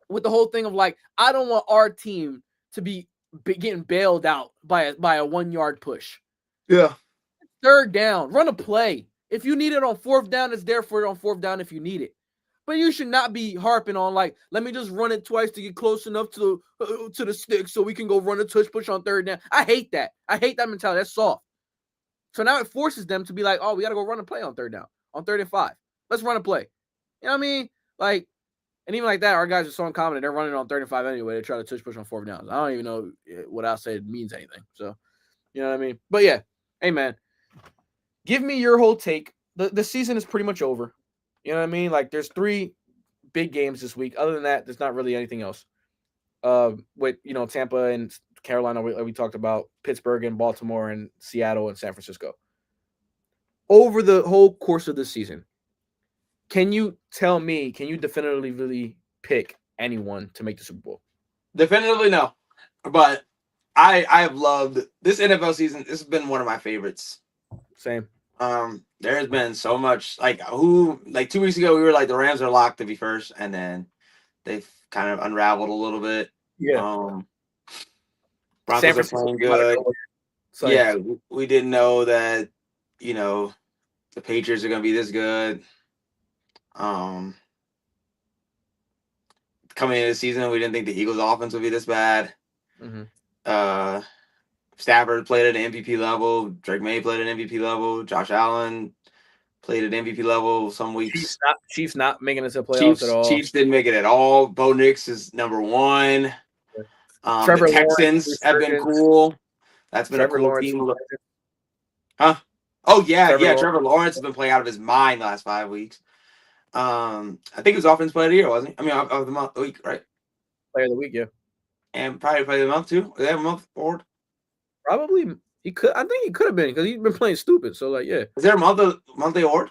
[SPEAKER 1] with the whole thing of like, I don't want our team to be getting bailed out by a 1-yard push.
[SPEAKER 2] Yeah.
[SPEAKER 1] Third down, run a play. If you need it on 4th down, it's there for it on 4th down if you need it. But you should not be harping on like, let me just run it twice to get close enough to the stick so we can go run a touch push on 3rd down. I hate that. I hate that mentality. That's soft. So now it forces them to be like, oh, we got to go run a play on 3rd down, on 3rd and 5. Let's run a play. You know what I mean? Like, and even like that, our guys are so incompetent. They're running on 3rd and 5 anyway. They try to touch push on 4th downs. I don't even know what I said means anything. So, you know what I mean? But yeah, hey, man, give me your whole take. The season is pretty much over. You know what I mean? Like, there's 3 big games this week. Other than that, there's not really anything else. With, Tampa and Carolina, we talked about Pittsburgh and Baltimore and Seattle and San Francisco. Over the whole course of this season, can you definitively really pick anyone to make the Super Bowl?
[SPEAKER 2] Definitively no. But I have loved this NFL season. This has been one of my favorites.
[SPEAKER 1] Same.
[SPEAKER 2] There has been so much, 2 weeks ago, we were like, the Rams are locked to be first, and then they've kind of unraveled a little bit.
[SPEAKER 1] Yeah.
[SPEAKER 2] Broncos are playing good. Yeah, we didn't know that, the Patriots are going to be this good. Coming into the season, we didn't think the Eagles' offense would be this bad.
[SPEAKER 1] Mm-hmm.
[SPEAKER 2] Stafford played at an MVP level. Drake May played at an MVP level. Josh Allen played at MVP level some weeks.
[SPEAKER 1] Chiefs not making it to playoffs at all.
[SPEAKER 2] Chiefs didn't make it at all. Bo Nix is number one.
[SPEAKER 1] Trevor
[SPEAKER 2] The Texans have been cool. That's been
[SPEAKER 1] Trevor
[SPEAKER 2] a cool
[SPEAKER 1] Lawrence,
[SPEAKER 2] team. Huh? Oh yeah,
[SPEAKER 1] Trevor
[SPEAKER 2] Trevor Lawrence has been playing out of his mind the last 5 weeks. I think he was offensive player of the year, wasn't he? I mean, of the month, week, right?
[SPEAKER 1] Player of the week, yeah.
[SPEAKER 2] And probably player of the month too. Do they have a month forward?
[SPEAKER 1] Probably he could. I think he could have been because he's been playing stupid. So like, yeah.
[SPEAKER 2] Is there a monthly award?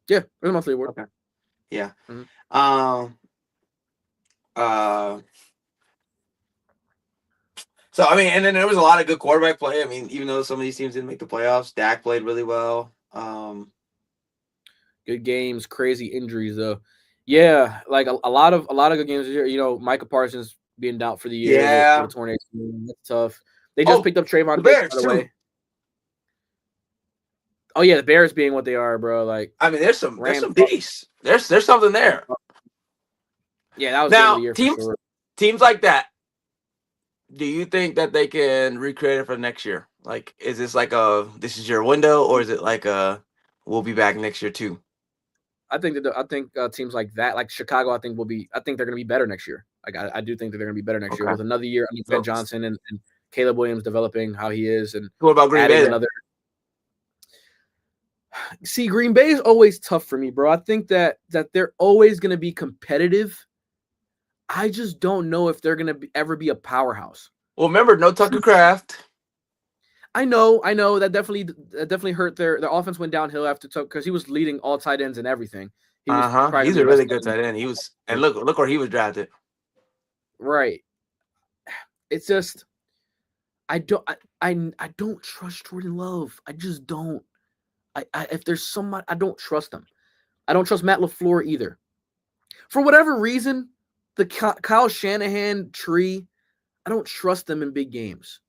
[SPEAKER 1] Yeah, there's a monthly award.
[SPEAKER 2] Okay. Yeah.
[SPEAKER 1] Mm-hmm.
[SPEAKER 2] So I mean, and then there was a lot of good quarterback play. I mean, even though some of these teams didn't make the playoffs, Dak played really well.
[SPEAKER 1] Good games, crazy injuries though. Yeah, like a lot of good games this year. You know, Micah Parsons being out for the year.
[SPEAKER 2] Yeah,
[SPEAKER 1] with the tornado. That's tough. They just picked up Trayvon
[SPEAKER 2] the Bears,
[SPEAKER 1] Diggs, by the way. Oh yeah, the Bears being what they are, bro. Like,
[SPEAKER 2] I mean, there's some peace. There's something there.
[SPEAKER 1] Yeah, that was
[SPEAKER 2] now
[SPEAKER 1] the year
[SPEAKER 2] teams
[SPEAKER 1] for sure.
[SPEAKER 2] Teams like that. Do you think that they can recreate it for next year? Like, is this like this is your window, or is it like we'll be back next year too?
[SPEAKER 1] I think teams like that, like Chicago, I think they're going to be better next year. Like I do think that they're going to be better next year with another year. I mean, Ben Johnson and Caleb Williams developing how he is, and
[SPEAKER 2] what about Green Bay?
[SPEAKER 1] See, Green Bay is always tough for me, bro. I think that they're always going to be competitive. I just don't know if they're going to ever be a powerhouse.
[SPEAKER 2] Well, remember, no Tucker Kraft.
[SPEAKER 1] I know. That definitely hurt their offense went downhill after Tucker because he was leading all tight ends and everything.
[SPEAKER 2] He's a really good tight end. He was, and look where he was drafted.
[SPEAKER 1] Right. It's just I don't trust Jordan Love. I just don't. If there's somebody, I don't trust him. I don't trust Matt LaFleur either. For whatever reason, the Kyle Shanahan tree, I don't trust them in big games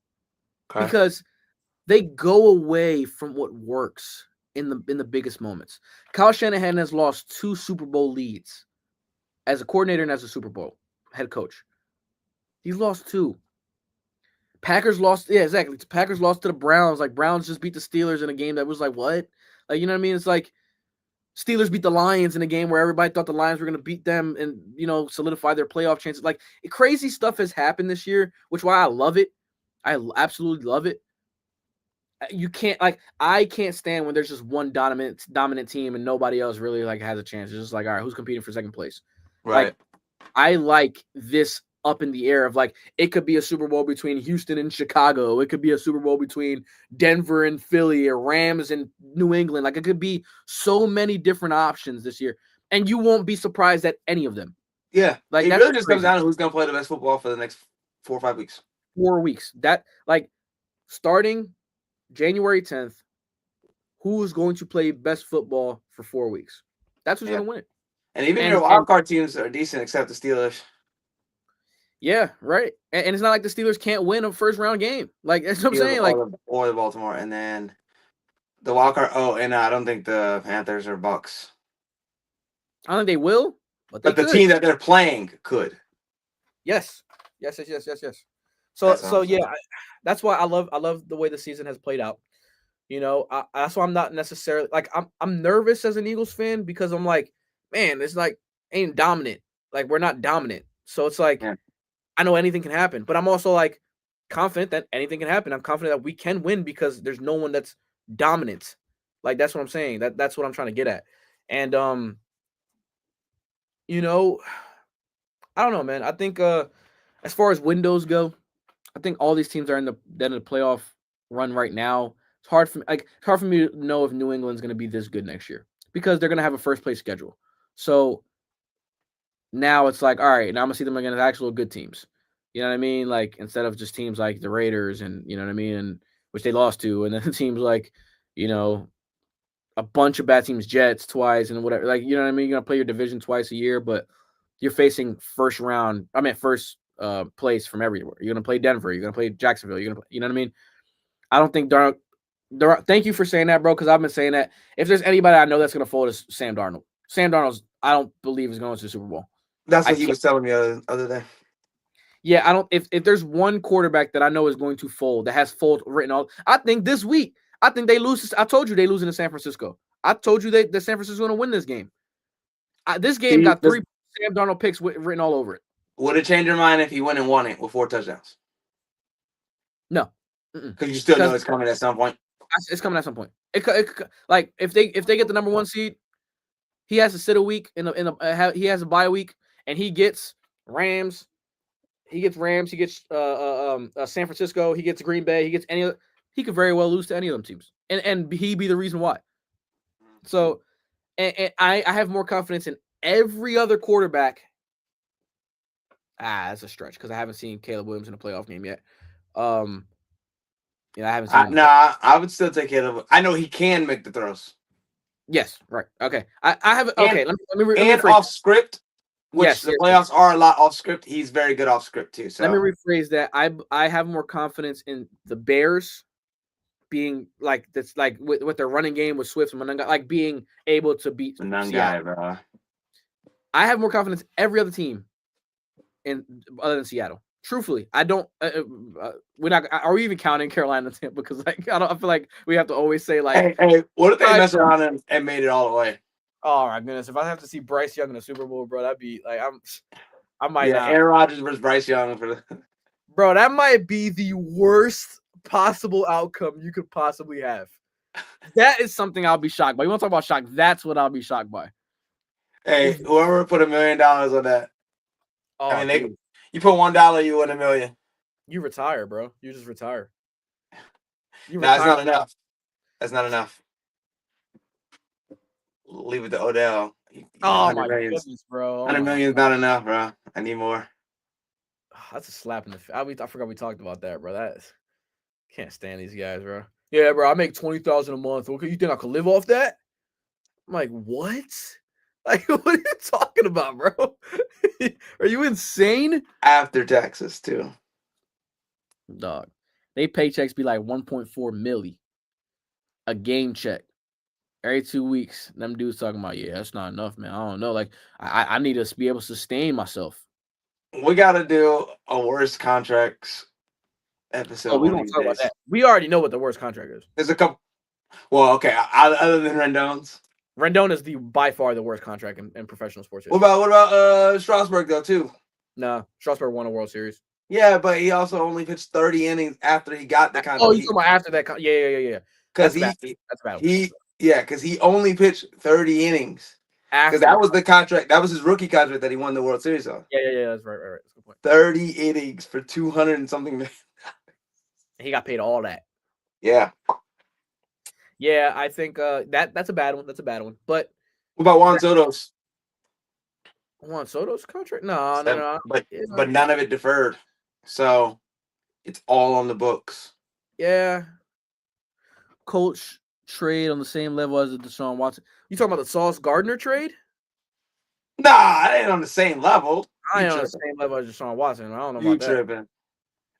[SPEAKER 1] because they go away from what works in the biggest moments. Kyle Shanahan has lost 2 Super Bowl leads as a coordinator and as a Super Bowl head coach. He's lost 2. Packers lost. Yeah, exactly. Packers lost to the Browns. Like, Browns just beat the Steelers in a game that was like, what? Like, you know what I mean? It's like Steelers beat the Lions in a game where everybody thought the Lions were going to beat them and, you know, solidify their playoff chances. Like, crazy stuff has happened this year, which is why I love it. I absolutely love it. You can't, like, I can't stand when there's just one dominant team and nobody else really, like, has a chance. It's just like, all right, who's competing for second place?
[SPEAKER 2] Right.
[SPEAKER 1] Like, I like this up in the air of, like, it could be a Super Bowl between Houston and Chicago. It could be a Super Bowl between Denver and Philly or Rams and New England. Like, it could be so many different options this year, and you won't be surprised at any of them.
[SPEAKER 2] Yeah. Like, it really just comes down to who's going to play the best football for the next 4 or 5 weeks.
[SPEAKER 1] 4 weeks. That, like, starting January 10th, who's going to play best football for 4 weeks? That's who's going to win it.
[SPEAKER 2] And even your wild card teams are decent except the Steelers.
[SPEAKER 1] Yeah, right. And it's not like the Steelers can't win a first-round game. Like, that's what I'm saying. Like,
[SPEAKER 2] or the Baltimore. And then the wild card. Oh, and I don't think the Panthers or Bucks.
[SPEAKER 1] I don't think they will. But
[SPEAKER 2] the team that they're playing could.
[SPEAKER 1] Yes. So yeah, that's why I love the way the season has played out. You know, that's why I'm not necessarily like I'm nervous as an Eagles fan because I'm like, man, it's like ain't dominant. Like, we're not dominant. So it's like I know anything can happen, but I'm also like confident that anything can happen. I'm confident that we can win because there's no one that's dominant. Like, that's what I'm saying. That's what I'm trying to get at. And you know, I don't know, man. I think as far as windows go, I think all these teams are in the playoff run right now. It's hard for me to know if New England's going to be this good next year because they're going to have a first place schedule. So now it's like, all right, now I'm gonna see them against actual good teams. You know what I mean? Like, instead of just teams like the Raiders and, you know what I mean, and which they lost to, and then teams like, you know, a bunch of bad teams, Jets twice and whatever. Like, you know what I mean? You're gonna play your division twice a year, but you're facing first place from everywhere. You're gonna play Denver. You're gonna play Jacksonville. You know what I mean? I don't think Darnold. Thank you for saying that, bro, because I've been saying that. If there's anybody I know that's gonna fold, it's Sam Darnold. Sam Darnold, I don't believe is going to the Super Bowl.
[SPEAKER 2] That's what he was telling me the other day.
[SPEAKER 1] Yeah, I don't. If there's one quarterback that I know is going to fold, that has fold written all, I think this week, I think they lose. I told you they losing to San Francisco. I told you that San Francisco's going to win this game. This game got 3 Sam Darnold picks written all over it.
[SPEAKER 2] Would it change your mind if he went and won it with 4 touchdowns?
[SPEAKER 1] No,
[SPEAKER 2] because you still know it's coming at some point.
[SPEAKER 1] It's coming at some point. Like if they get the number 1 seed, he has to sit a week he has a bye week, and he gets Rams. He gets San Francisco. He gets Green Bay. He gets any other. He could very well lose to any of them teams, and he be the reason why. So, and I have more confidence in every other quarterback. That's a stretch because I haven't seen Caleb Williams in a playoff game yet. I haven't seen.
[SPEAKER 2] I would still take Caleb. I know he can make the throws.
[SPEAKER 1] Yes, right. Okay, I have. Okay, let me rephrase.
[SPEAKER 2] Off script, which the playoffs are a lot off script. He's very good off script too. So
[SPEAKER 1] let me rephrase that. I have more confidence in the Bears being like that's like with their running game with Swift and Monanga, like being able to beat Seattle.
[SPEAKER 2] Bro.
[SPEAKER 1] I have more confidence in every other team other than Seattle. Truthfully, I don't. We're not. Are we even counting Carolina and Tampa? Because like I feel like we have to always say like,
[SPEAKER 2] hey, what if they mess around and made it all the way?
[SPEAKER 1] Oh my goodness! If I have to see Bryce Young in the Super Bowl, bro, that'd be like I might not.
[SPEAKER 2] Aaron Rodgers versus Bryce Young
[SPEAKER 1] Bro, that might be the worst possible outcome you could possibly have. That is something I'll be shocked by. You want to talk about shock? That's what I'll be shocked by.
[SPEAKER 2] Hey, whoever put $1 million on that.
[SPEAKER 1] Oh,
[SPEAKER 2] I mean, you put $1, you win $1 million.
[SPEAKER 1] You retire, bro. You just retire.
[SPEAKER 2] That's not enough. That's not enough. Leave it to Odell.
[SPEAKER 1] Oh my goodness, bro.
[SPEAKER 2] $100 million is not enough, bro. I need more.
[SPEAKER 1] That's a slap in the face. I forgot we talked about that, bro. Can't stand these guys, bro. Yeah, bro. I make $20,000 a month. Okay, you think I could live off that? I'm like, what? Like, what are you talking about, bro? Are you insane?
[SPEAKER 2] After taxes, too.
[SPEAKER 1] Dog. They paychecks be like 1.4 milli. A game check. Every 2 weeks. Them dudes talking about, yeah, that's not enough, man. I don't know. Like, I need to be able to sustain myself.
[SPEAKER 2] We got to do a worst contracts episode.
[SPEAKER 1] Oh, we won't talk about that. We already know what the worst contract is.
[SPEAKER 2] There's a couple. Well, okay. Other than Rendon's.
[SPEAKER 1] Rendon is by far the worst contract in professional sports.
[SPEAKER 2] What about Strasburg though too?
[SPEAKER 1] No, Strasburg won a World Series.
[SPEAKER 2] Yeah, but he also only pitched 30 innings after he got the contract.
[SPEAKER 1] Oh, you talking about after that? Yeah.
[SPEAKER 2] Because
[SPEAKER 1] that's bad.
[SPEAKER 2] Because he only pitched 30 innings. Because that was the contract. That was his rookie contract that he won the World Series on.
[SPEAKER 1] Yeah. That's right. That's a good point.
[SPEAKER 2] 30 innings for 200 and something million.
[SPEAKER 1] He got paid all that.
[SPEAKER 2] Yeah.
[SPEAKER 1] Yeah, I think that's a bad one. That's a bad one. But
[SPEAKER 2] what about Juan Soto's?
[SPEAKER 1] Juan Soto's contract? No.
[SPEAKER 2] But none of it deferred. So it's all on the books.
[SPEAKER 1] Yeah. Coach trade on the same level as the Deshaun Watson. You talking about the Sauce Gardner trade?
[SPEAKER 2] Nah, it ain't on the same level.
[SPEAKER 1] I ain't on the same level as Deshaun Watson. I don't know about that.
[SPEAKER 2] Tripping.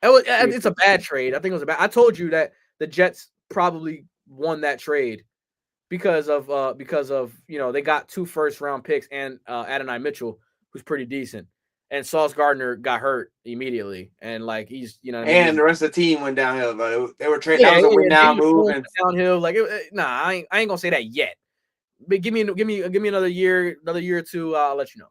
[SPEAKER 1] It's a bad trade. I think it was a bad. I told you that the Jets probably won that trade because of they got 2 first-round picks and Adonai Mitchell, who's pretty decent, and Sauce Gardner got hurt immediately, and like he's
[SPEAKER 2] the rest of the team went downhill, but they were trading. That was a win now move and
[SPEAKER 1] downhill. Like I ain't gonna say that yet. But give me another year or two. I'll let you know.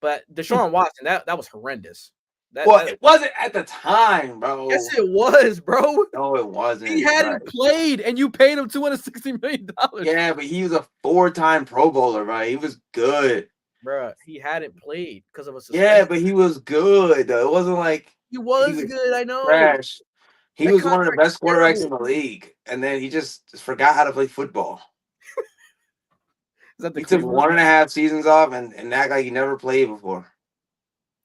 [SPEAKER 1] But Deshaun Watson, that was horrendous.
[SPEAKER 2] It wasn't at the time, bro.
[SPEAKER 1] Yes, it was, bro.
[SPEAKER 2] No, it wasn't.
[SPEAKER 1] He hadn't played, and you paid him $260 million.
[SPEAKER 2] Yeah, but he was a 4-time Pro Bowler, right? He was good.
[SPEAKER 1] Bro, he hadn't played because of a suspension.
[SPEAKER 2] Yeah, but he was good, though. It wasn't like
[SPEAKER 1] he was good, I know.
[SPEAKER 2] Trash. He was one of the best quarterbacks in the league, and then he just forgot how to play football. He took 1.5 seasons off and act like he never played before.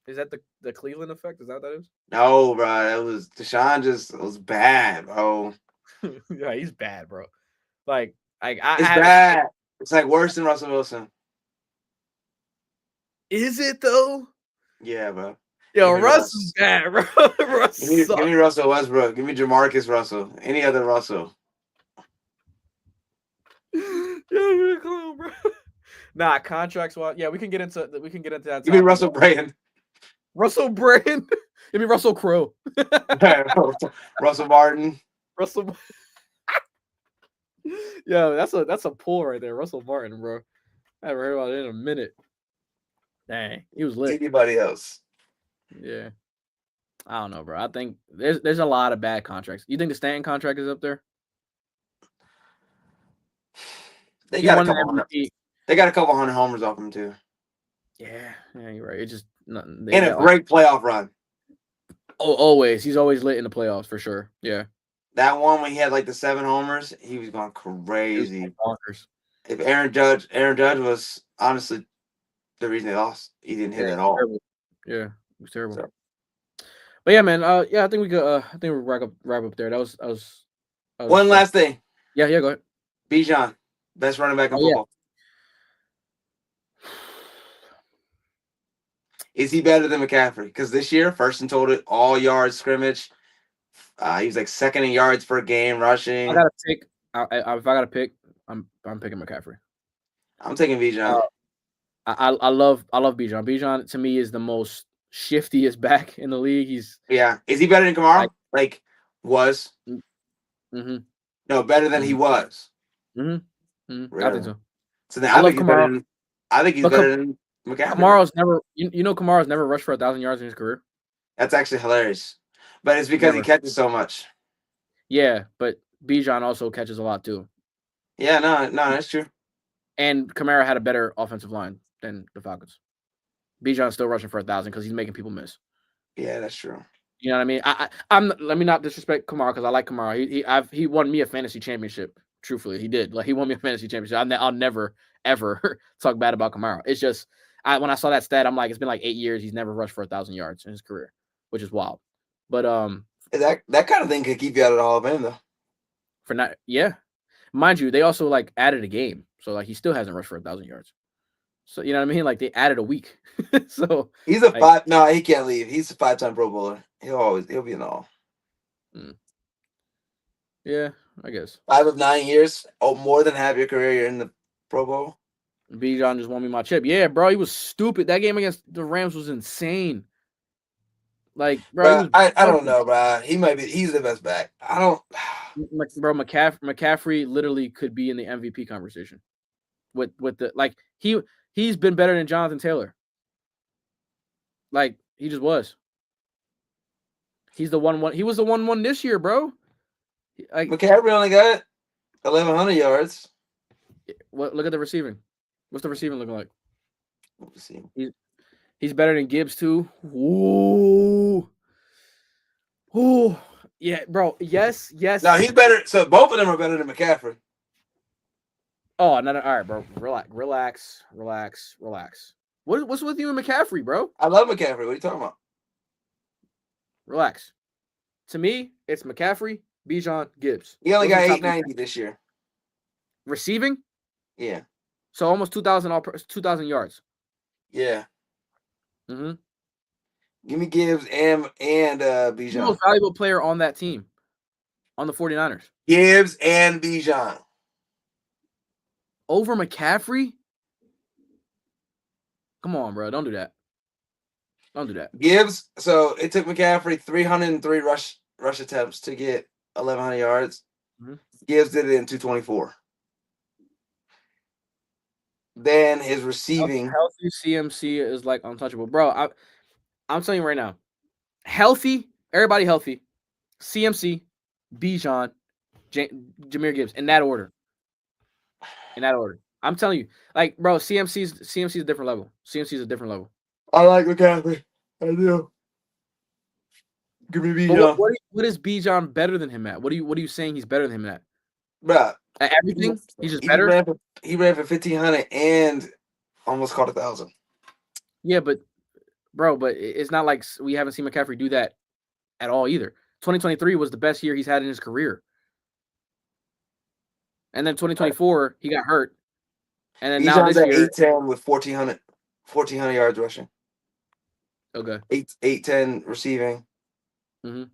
[SPEAKER 1] Is that the Cleveland effect? Is that what that is?
[SPEAKER 2] No, bro. That was Deshaun. It was bad, bro.
[SPEAKER 1] Yeah, he's bad, bro. Like, it's
[SPEAKER 2] bad. It's like worse than Russell Wilson.
[SPEAKER 1] Is it though?
[SPEAKER 2] Yeah, bro.
[SPEAKER 1] Yo, Russ is bad, bro.
[SPEAKER 2] Give me Russell Westbrook. Give me Jamarcus Russell. Any other Russell.
[SPEAKER 1] Yeah, come on, bro. Nah, contracts. Well, yeah, we can get into that.
[SPEAKER 2] Give me Russell Brand.
[SPEAKER 1] Russell Brand. Give me Russell Crowe.
[SPEAKER 2] Russell Martin.
[SPEAKER 1] Russell. Yo, that's a pull right there, Russell Martin, bro. I haven't heard about it in a minute. Dang, he was lit.
[SPEAKER 2] Anybody else?
[SPEAKER 1] Yeah, I don't know, bro. I think there's a lot of bad contracts. You think the Stanton contract is up there?
[SPEAKER 2] They
[SPEAKER 1] He
[SPEAKER 2] got a
[SPEAKER 1] won the
[SPEAKER 2] couple hundred.
[SPEAKER 1] MVP.
[SPEAKER 2] They got a couple hundred homers off him too,
[SPEAKER 1] Yeah, you're right. It just nothing.
[SPEAKER 2] and a great playoff run.
[SPEAKER 1] Oh, always. He's always lit in the playoffs for sure. Yeah.
[SPEAKER 2] That one when he had like the 7 homers, he was going crazy. If Aaron Judge was honestly the reason they lost. He didn't hit at all.
[SPEAKER 1] Terrible. Yeah, it was terrible. So. But yeah, man. Yeah, I think we could. I think we'll wrap up there. That was
[SPEAKER 2] one last thing.
[SPEAKER 1] Yeah, go ahead.
[SPEAKER 2] Bijan, best running back in football. Yeah. Is he better than McCaffrey? Because this year, first in total, all yards scrimmage. He was like second in yards per game rushing.
[SPEAKER 1] I gotta pick. If I gotta pick, I'm picking McCaffrey.
[SPEAKER 2] I'm taking Bijan.
[SPEAKER 1] I love Bijan. Bijan to me is the most shiftiest back in the league. Is
[SPEAKER 2] he better than Kamara? Like was?
[SPEAKER 1] Mm-hmm.
[SPEAKER 2] No, better than he was.
[SPEAKER 1] Mm-hmm.
[SPEAKER 2] Really?
[SPEAKER 1] I think so.
[SPEAKER 2] So then I love Kamara. I think he's better than McCaffrey.
[SPEAKER 1] Kamara's never. Kamara's never rushed for 1,000 yards in his career.
[SPEAKER 2] That's actually hilarious, but it's because he catches so much.
[SPEAKER 1] Yeah, but Bijan also catches a lot too.
[SPEAKER 2] Yeah, no, that's true.
[SPEAKER 1] And Kamara had a better offensive line than the Falcons. Bijan's still rushing for 1,000 because he's making people miss.
[SPEAKER 2] Yeah, that's true.
[SPEAKER 1] You know what I mean? I'm. Let me not disrespect Kamara because I like Kamara. He won me a fantasy championship. Truthfully, he did. Like he won me a fantasy championship. I'll never ever talk bad about Kamara. It's just when I saw that stat, I'm like, it's been like 8 years. He's never rushed for 1,000 yards in his career, which is wild. But
[SPEAKER 2] that kind of thing could keep you out of the Hall of Fame though.
[SPEAKER 1] Yeah, mind you, they also like added a game, so like he still hasn't rushed for 1,000 yards. So you know what I mean? Like they added a week. So
[SPEAKER 2] he's a 5. No, he can't leave. He's a 5-time Pro Bowler. He'll be in all.
[SPEAKER 1] Yeah, I guess
[SPEAKER 2] 5 of 9 years. Oh, more than half your career you're in the Pro Bowl.
[SPEAKER 1] Bijan just won me my chip. Yeah, bro, he was stupid. That game against the Rams was insane. Like, bro,
[SPEAKER 2] I don't know, bro. He's the best back. I don't.
[SPEAKER 1] Bro, McCaffrey literally could be in the MVP conversation. With the like he's been better than Jonathan Taylor. Like he just was. He's the 1-1. He was the 1-1 this year, bro. Like
[SPEAKER 2] McCaffrey only got 1,100 yards.
[SPEAKER 1] Look at the receiving. What's the receiving looking like?
[SPEAKER 2] Let's see.
[SPEAKER 1] He's better than Gibbs too. Ooh. Yeah, bro. Yes.
[SPEAKER 2] No, he's better. So both of them are better than McCaffrey.
[SPEAKER 1] Oh, no. All right, bro. Relax. What's with you and McCaffrey, bro?
[SPEAKER 2] I love McCaffrey. What are you talking about?
[SPEAKER 1] Relax. To me, it's McCaffrey, Bijan, Gibbs.
[SPEAKER 2] He only got 890 this year.
[SPEAKER 1] Receiving?
[SPEAKER 2] Yeah.
[SPEAKER 1] So almost 2,000 yards.
[SPEAKER 2] Yeah.
[SPEAKER 1] Mm-hmm.
[SPEAKER 2] Give me Gibbs and Bijan.
[SPEAKER 1] The most valuable player on that team, on the 49ers.
[SPEAKER 2] Gibbs and Bijan.
[SPEAKER 1] Over McCaffrey? Come on, bro. Don't do that.
[SPEAKER 2] Gibbs, so it took McCaffrey 303 rush attempts to get 1,100 yards. Mm-hmm. Gibbs did it in 224. Then his receiving.
[SPEAKER 1] Healthy CMC is like untouchable. Bro, I'm telling you right now. Healthy, everybody healthy. CMC, Bijan, Jahmyr Gibbs, in that order. I'm telling you. Like, bro, CMC's a different level. CMC's a different level.
[SPEAKER 2] I like McCaffrey. I do. Give me Bijan.
[SPEAKER 1] What is Bijan better than him at? What are you saying he's better than him at?
[SPEAKER 2] Bro.
[SPEAKER 1] At everything? He's just better?
[SPEAKER 2] He ran for 1,500 and almost caught 1,000.
[SPEAKER 1] Yeah, but it's not like we haven't seen McCaffrey do that at all either. 2023 was the best year he's had in his career. And then 2024, he got hurt. And then now this year,
[SPEAKER 2] 810 with 1,400 yards rushing.
[SPEAKER 1] Okay.
[SPEAKER 2] 810 receiving.
[SPEAKER 1] Mm-hmm.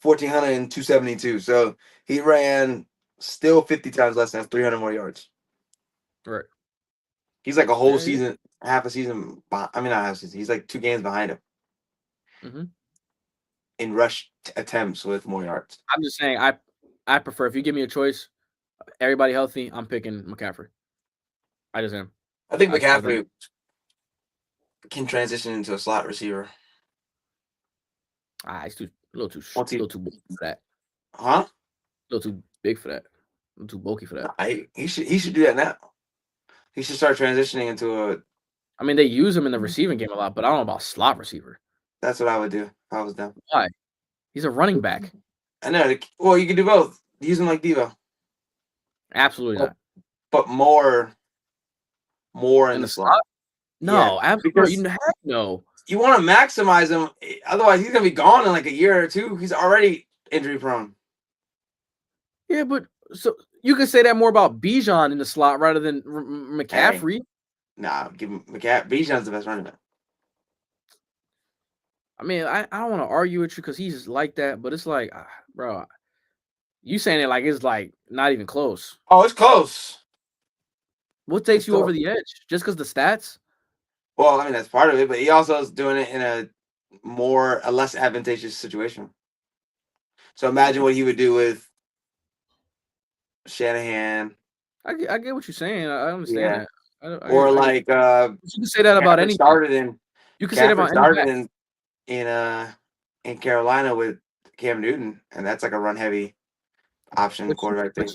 [SPEAKER 2] 1,400 and 272. So he ran still 50 times less than 300 more yards.
[SPEAKER 1] Right.
[SPEAKER 2] He's like a whole season, half a season. I mean, not half a season. He's like 2 games behind him.
[SPEAKER 1] Mm-hmm.
[SPEAKER 2] In rush attempts with more yards.
[SPEAKER 1] I'm just saying, I prefer, if you give me a choice, Everybody healthy, I'm picking McCaffrey. I just am.
[SPEAKER 2] I think
[SPEAKER 1] I don't-
[SPEAKER 2] McCaffrey can transition into a slot receiver.
[SPEAKER 1] He's a little too
[SPEAKER 2] Once he-
[SPEAKER 1] big for that.
[SPEAKER 2] Huh?
[SPEAKER 1] A little too big for that. A little too bulky for that.
[SPEAKER 2] He should do that now. He should start transitioning into a.
[SPEAKER 1] I mean, they use him in the receiving game a lot, but I don't know about slot receiver.
[SPEAKER 2] That's what I would do if I was them.
[SPEAKER 1] Why? He's a running back.
[SPEAKER 2] I know. Well, you can do both. Use him like Devo.
[SPEAKER 1] Absolutely not.
[SPEAKER 2] But more in the slot.
[SPEAKER 1] No,
[SPEAKER 2] Yeah,
[SPEAKER 1] absolutely. Heck no.
[SPEAKER 2] You want to maximize him. Otherwise, he's going to be gone in like a year or two. He's already injury prone.
[SPEAKER 1] Yeah, but so you can say that more about Bijan in the slot rather than McCaffrey.
[SPEAKER 2] Nah, give him McCaffrey. Bijan's the best running back.
[SPEAKER 1] I mean, I don't want to argue with you because he's like that, but it's like, bro, you saying it like it's like not even close.
[SPEAKER 2] Oh, it's close.
[SPEAKER 1] What takes you over the edge? Just because the stats?
[SPEAKER 2] Well, I mean, that's part of it, but he also is doing it in a less advantageous situation. So imagine what he would do with Shanahan.
[SPEAKER 1] I get what you're saying. I understand that.
[SPEAKER 2] Or like
[SPEAKER 1] you can say that about anything. You can say that about
[SPEAKER 2] started in Carolina with Cam Newton, and that's like a run heavy option quarterback thing.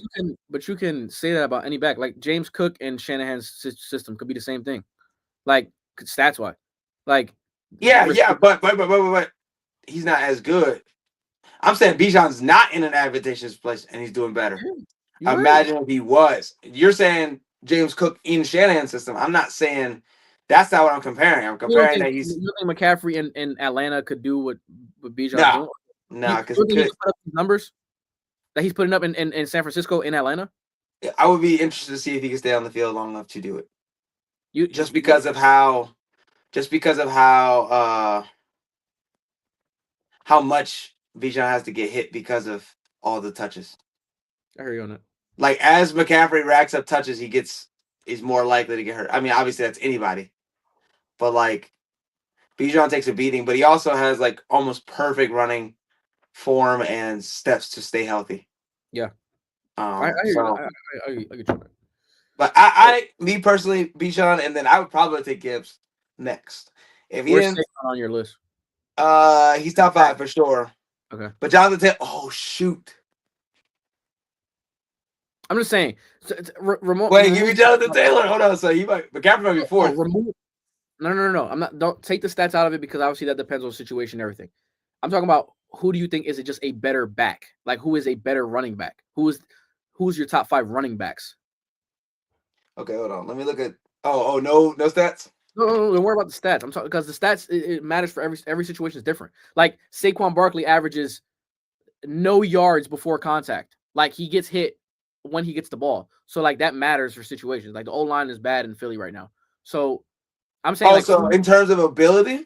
[SPEAKER 1] But you can say that about any back. Like James Cook and Shanahan's system could be the same thing. Like stats wise. Like but he's not as good. I'm saying Bijan's not in an advantageous place and he's doing better. Imagine if he was. You're saying James Cook in Shanahan's system. I'm not saying that's not what I'm comparing. I'm comparing that he's. You think McCaffrey in Atlanta could do what Bijan's doing?
[SPEAKER 2] No, because
[SPEAKER 1] he put up numbers that he's putting up in San Francisco in Atlanta.
[SPEAKER 2] I would be interested to see if he can stay on the field long enough to do it. Just because of how much Bijan has to get hit because of all the touches.
[SPEAKER 1] I hear you on that.
[SPEAKER 2] Like as McCaffrey racks up touches, he's more likely to get hurt. I mean, obviously that's anybody, but like Bijan takes a beating, but he also has like almost perfect running form and steps to stay healthy.
[SPEAKER 1] Yeah, I get you.
[SPEAKER 2] But me personally, Bijan, and then I would probably take Gibbs next. If he didn't
[SPEAKER 1] on your list,
[SPEAKER 2] he's top 5 for sure.
[SPEAKER 1] Okay,
[SPEAKER 2] but Jonathan Taylor, oh shoot.
[SPEAKER 1] I'm just saying.
[SPEAKER 2] Wait, give me Jonathan Taylor. Hold on. So McCaffrey might be 4th.
[SPEAKER 1] No. I'm not. Don't take the stats out of it because obviously that depends on the situation and everything. I'm talking about who do you think is it just a better back? Like who is a better running back? Who's your top 5 running backs?
[SPEAKER 2] Okay, hold on. Let me look at. No stats.
[SPEAKER 1] No, don't worry about the stats. I'm talking because the stats it matters for every situation is different. Like Saquon Barkley averages no yards before contact. Like he gets hit when he gets the ball. So like that matters for situations. Like the O-line is bad in Philly right now. So I'm saying
[SPEAKER 2] also in terms of ability?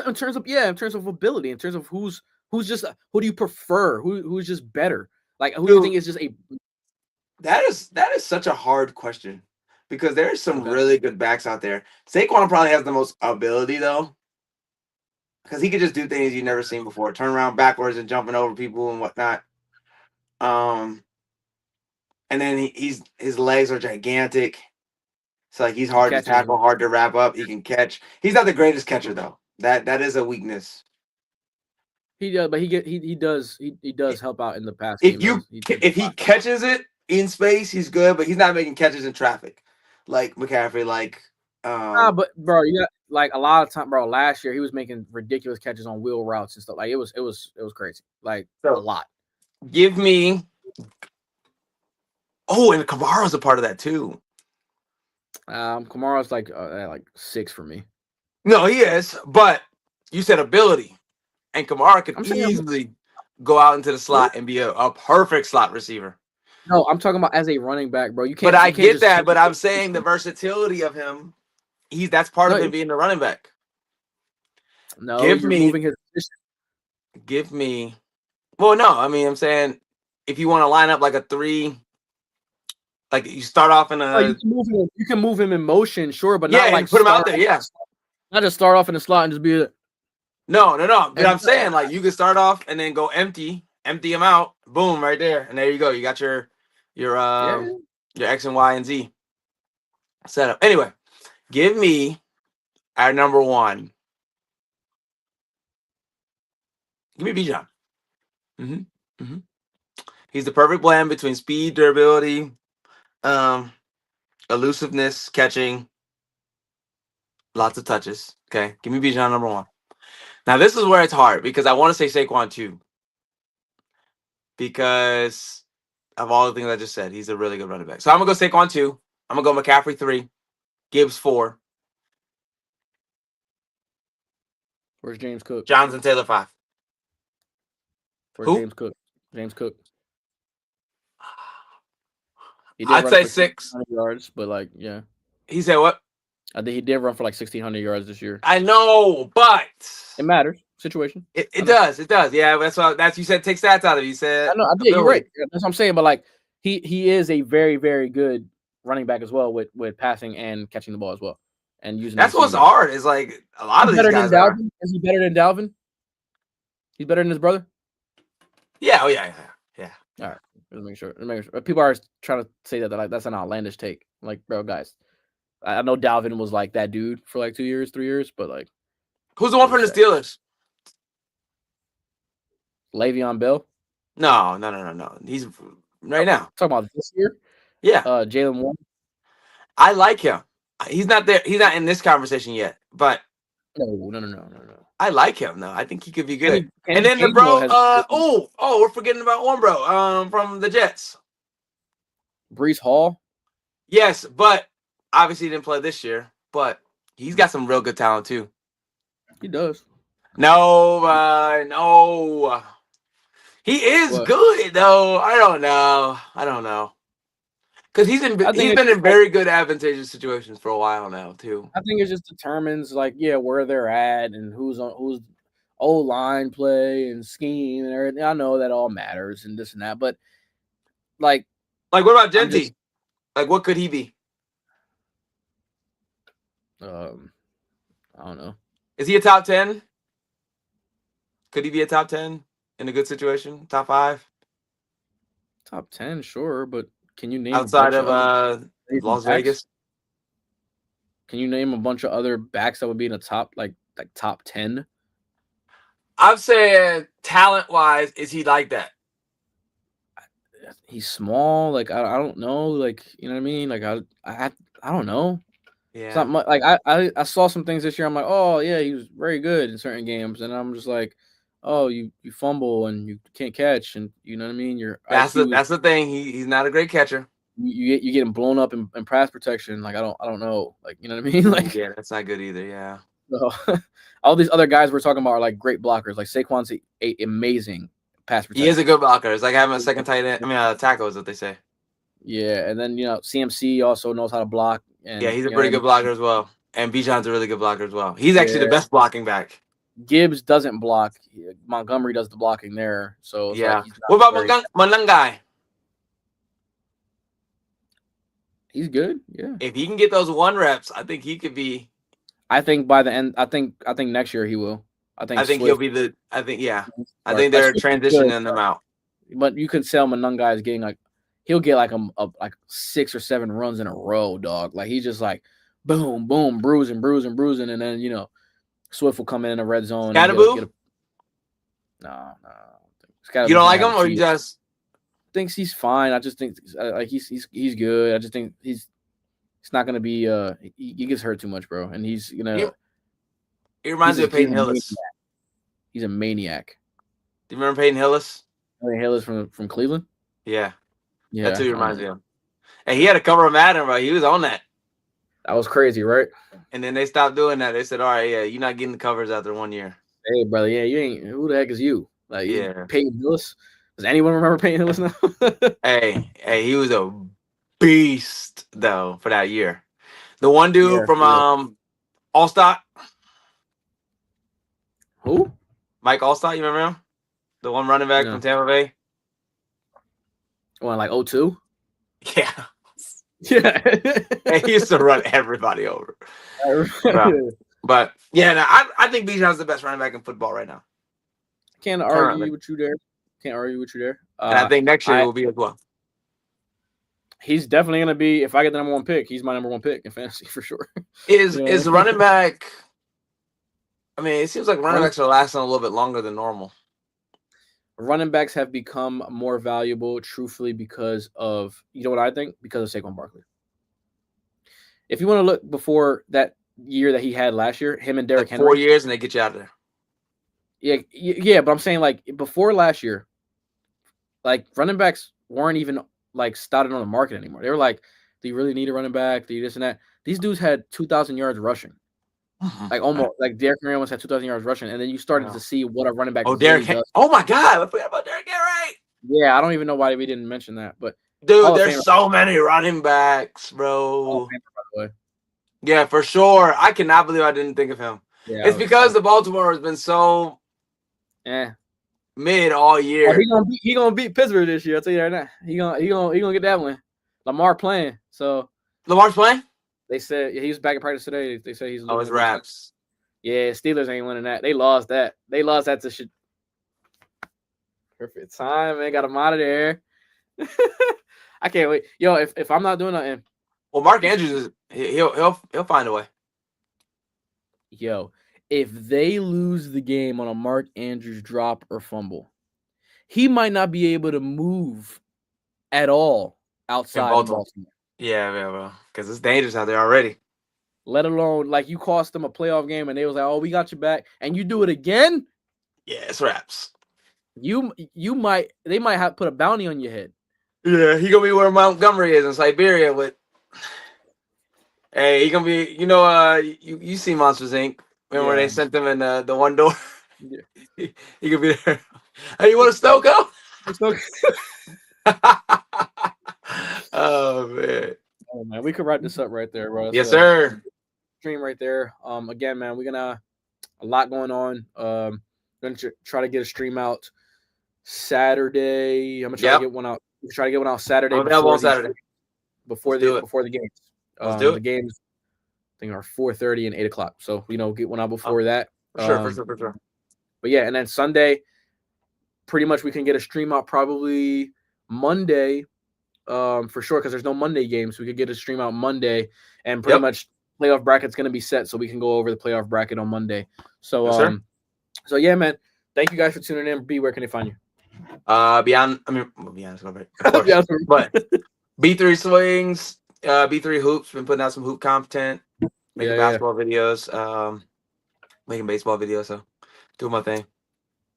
[SPEAKER 1] In terms of ability, in terms of who do you prefer? Who's just better? Like who do you think is just a
[SPEAKER 2] That is such a hard question because there's some really good backs out there. Saquon probably has the most ability though. Because he could just do things you've never seen before. Turn around backwards and jumping over people and whatnot. And then his legs are gigantic. So like he's hard to tackle, hard to wrap up. He can catch. He's not the greatest catcher though. That is a weakness.
[SPEAKER 1] He does, but he does help out in the past.
[SPEAKER 2] If he catches it in space, he's good, but he's not making catches in traffic like McCaffrey.
[SPEAKER 1] But bro, you got like a lot of time, bro. Last year he was making ridiculous catches on wheel routes and stuff. Like it was crazy. Like a lot.
[SPEAKER 2] Give me. Oh, and Kamara's a part of that too.
[SPEAKER 1] Kamara's like 6 for me.
[SPEAKER 2] No, he is, but you said ability, and Kamara could easily go out into the slot and be a perfect slot receiver.
[SPEAKER 1] No, I'm talking about as a running back, bro. You can't.
[SPEAKER 2] But I get that, but I'm saying the versatility of him. That's part of him being a running back.
[SPEAKER 1] No, moving his position.
[SPEAKER 2] Give me. Well, no, I mean, I'm saying if you want to line up like a 3. Like you start off in a.
[SPEAKER 1] You can move him in motion, sure, but not like
[SPEAKER 2] put him out there. Yeah,
[SPEAKER 1] not just start off in the slot and just be.
[SPEAKER 2] No. But I'm saying like you can start off and then go empty him out, boom, right there, and there you go. You got your your
[SPEAKER 1] Yeah.
[SPEAKER 2] X and Y and Z setup. Anyway, give me our number one. Give me Bijan. He's the perfect blend between speed, durability, elusiveness, catching, lots of touches. Okay, give me Bijan number one. Now this is where it's hard because I want to say Saquon too, because of all the things I just said. He's a really good running back. So I'm gonna go Saquon 2. I'm gonna go McCaffrey 3, Gibbs 4,
[SPEAKER 1] Where's James Cook?
[SPEAKER 2] Jonathan Taylor 5.
[SPEAKER 1] Where's
[SPEAKER 2] Who?
[SPEAKER 1] James Cook? James Cook. He
[SPEAKER 2] I'd
[SPEAKER 1] run
[SPEAKER 2] say
[SPEAKER 1] for
[SPEAKER 2] 6.
[SPEAKER 1] 1,600 yards, but like, yeah,
[SPEAKER 2] He said what?
[SPEAKER 1] I think he did run for like 1,600 yards this year.
[SPEAKER 2] I know, but
[SPEAKER 1] It matters. Situation.
[SPEAKER 2] it does. It does. Yeah, that's you said take stats out of it. You said
[SPEAKER 1] I know. Yeah, you're right. That's what I'm saying. But like, he is a very, very good running back as well with passing and catching the ball as well, and using.
[SPEAKER 2] That's what's hard. Is like a lot of these guys are.
[SPEAKER 1] Is he better than Dalvin? He's better than his brother.
[SPEAKER 2] Yeah. Oh yeah.
[SPEAKER 1] All right. Let's make sure. People are trying to say that like that's an outlandish take. Like, bro, guys, I know Dalvin was like that dude for like 2 years, 3 years, but like,
[SPEAKER 2] who's the one from the Steelers?
[SPEAKER 1] Le'Veon Bell.
[SPEAKER 2] No. He's right now.
[SPEAKER 1] Talking about this year.
[SPEAKER 2] Yeah.
[SPEAKER 1] Jalen Warren.
[SPEAKER 2] I like him. He's not there. He's not in this conversation yet. But
[SPEAKER 1] no.
[SPEAKER 2] I like him though. I think he could be good.
[SPEAKER 1] And
[SPEAKER 2] then the bro. We're forgetting about one bro. From the Jets.
[SPEAKER 1] Breece Hall.
[SPEAKER 2] Yes, but obviously he didn't play this year. But he's got some real good talent too.
[SPEAKER 1] He does.
[SPEAKER 2] No. He is good though. I don't know. Because he's been in very good advantageous situations for a while now too.
[SPEAKER 1] I think it just determines like where they're at and who's old line play and scheme and everything. I know that all matters and this and that, but like
[SPEAKER 2] what about Genty? Like what could he be?
[SPEAKER 1] I don't know.
[SPEAKER 2] Is he a top 10? Could he be a top 10 in a good situation? Top 5?
[SPEAKER 1] Top 10, sure, but can you name
[SPEAKER 2] outside of Las Vegas?
[SPEAKER 1] Can you name a bunch of other backs that would be in the top like top 10?
[SPEAKER 2] I'm saying talent-wise, is he like that?
[SPEAKER 1] He's small. Like I don't know. Like you know what I mean. Like I don't know.
[SPEAKER 2] Yeah.
[SPEAKER 1] It's not much, like I saw some things this year. I'm like, oh yeah, he was very good in certain games, and I'm just like, oh, you fumble and you can't catch, and you know what I mean.
[SPEAKER 2] That's the thing. He's not a great catcher.
[SPEAKER 1] You getting blown up in pass protection. Like I don't know. Like you know what I mean. Like
[SPEAKER 2] yeah, that's not good either. Yeah.
[SPEAKER 1] So all these other guys we're talking about are like great blockers. Like Saquon's a amazing pass protector.
[SPEAKER 2] He is a good blocker. It's like having a second tight end. I mean, tackle is what they say.
[SPEAKER 1] Yeah, and then CMC also knows how to block. And,
[SPEAKER 2] yeah, he's a pretty good blocker as well. And Bijan's a really good blocker as well. He's actually the best blocking back.
[SPEAKER 1] Gibbs doesn't block. Montgomery does the blocking there. So
[SPEAKER 2] yeah. What about Manungai?
[SPEAKER 1] He's good. Yeah.
[SPEAKER 2] If he can get those 1 reps, I think he could be.
[SPEAKER 1] I think by the end, I think next year he will. I think
[SPEAKER 2] he'll be the. I think they're transitioning them out.
[SPEAKER 1] But you could sell Manungai is getting like. He'll get like like 6 or 7 runs in a row, dog. Like he's just like boom, boom, bruising, and then Swift will come in the red zone.
[SPEAKER 2] Scatterboo?
[SPEAKER 1] No.
[SPEAKER 2] You don't like him, or you just
[SPEAKER 1] thinks he's fine? I just think like he's good. I just think he's not gonna be. He gets hurt too much, bro, and he's
[SPEAKER 2] He reminds me of Peyton Hillis.
[SPEAKER 1] He's a maniac.
[SPEAKER 2] Do you remember Peyton Hillis?
[SPEAKER 1] Peyton Hillis from Cleveland.
[SPEAKER 2] Yeah. That's who he reminds me of. And he had a cover of Madden, bro. He was on that.
[SPEAKER 1] That was crazy, right?
[SPEAKER 2] And then they stopped doing that. They said, all right, yeah, you're not getting the covers after 1 year.
[SPEAKER 1] Hey, brother, yeah, you ain't. Who the heck is you? Like, Peyton Hillis? Does anyone remember Peyton Hillis now?
[SPEAKER 2] hey, he was a beast, though, for that year. The one dude from Allstott.
[SPEAKER 1] Who?
[SPEAKER 2] Mike Allstott, you remember him? The one running back from Tampa Bay?
[SPEAKER 1] What, like 02?
[SPEAKER 2] Yeah.
[SPEAKER 1] Yeah.
[SPEAKER 2] He used to run everybody over. But yeah, I think Bijan's the best running back in football right now.
[SPEAKER 1] Can't argue with you there.
[SPEAKER 2] And I think next year will be as well.
[SPEAKER 1] He's definitely gonna be. If I get the number 1 pick, he's my number 1 pick in fantasy for sure.
[SPEAKER 2] Is the running back? I mean, it seems like running backs are lasting a little bit longer than normal.
[SPEAKER 1] Running backs have become more valuable, truthfully, because of what I think? Because of Saquon Barkley. If you want to look before that year that he had last year, him and Derrick Henry,
[SPEAKER 2] 4 years and they get you out of there.
[SPEAKER 1] Yeah, but I'm saying like before last year, like running backs weren't even like started on the market anymore. They were like, do you really need a running back? Do you this and that? These dudes had 2,000 yards rushing. Like almost like Derrick Henry almost had 2,000 yards rushing, and then you started to see what a running back.
[SPEAKER 2] Derrick Henry. Oh my God, I forgot about Derrick Henry.
[SPEAKER 1] Yeah, I don't even know why we didn't mention that, but
[SPEAKER 2] dude, there's so many running backs, bro.
[SPEAKER 1] By the way.
[SPEAKER 2] Yeah, for sure. I cannot believe I didn't think of him. Yeah, it's because the Baltimore has been so mid all year.
[SPEAKER 1] He gonna beat Pittsburgh this year. I'll tell you right now. He gonna get that one. Lamar playing. So
[SPEAKER 2] Lamar's playing?
[SPEAKER 1] They said he was back in practice today. They say he's
[SPEAKER 2] it's Raps.
[SPEAKER 1] Yeah, Steelers ain't winning that. They lost that. They lost that to shit. Perfect time, man. Got him out of there. I can't wait. Yo, if I'm not doing nothing.
[SPEAKER 2] Well, Mark Andrews he'll find a way.
[SPEAKER 1] Yo, if they lose the game on a Mark Andrews drop or fumble, he might not be able to move at all outside of Baltimore.
[SPEAKER 2] Yeah, bro. Because it's dangerous out there already.
[SPEAKER 1] Let alone like you cost them a playoff game and they was like, "Oh, we got you back," and you do it again.
[SPEAKER 2] Yeah, it's Raps.
[SPEAKER 1] They might have put a bounty on your head.
[SPEAKER 2] Yeah, he gonna be where Montgomery is in Siberia with. Hey, he gonna be. You see Monsters Inc. Remember when they sent them in the one door? Yeah. he could be there. Hey, you want a Stoko? Oh man,
[SPEAKER 1] we could wrap this up right there, bro.
[SPEAKER 2] Yes, sir.
[SPEAKER 1] Stream right there. Again, man, we're gonna a lot going on. Gonna try to get a stream out Saturday. I'm gonna try to get one out. Try to get one out Saturday.
[SPEAKER 2] Before
[SPEAKER 1] the games.
[SPEAKER 2] Let's do it.
[SPEAKER 1] The games, I think, are 4:30 and 8 o'clock. So get one out before that.
[SPEAKER 2] For sure.
[SPEAKER 1] But yeah, and then Sunday, pretty much we can get a stream out probably Monday. For sure, because there's no Monday games. We could get a stream out Monday, and pretty much playoff bracket's going to be set, so we can go over the playoff bracket on Monday. So, so yeah, man. Thank you guys for tuning in. B, where can they find you?
[SPEAKER 2] Beyond Scoreboard, of course. But B3 Swings, B3 Hoops. Been putting out some hoop content, making basketball videos, making baseball videos. So, doing my thing.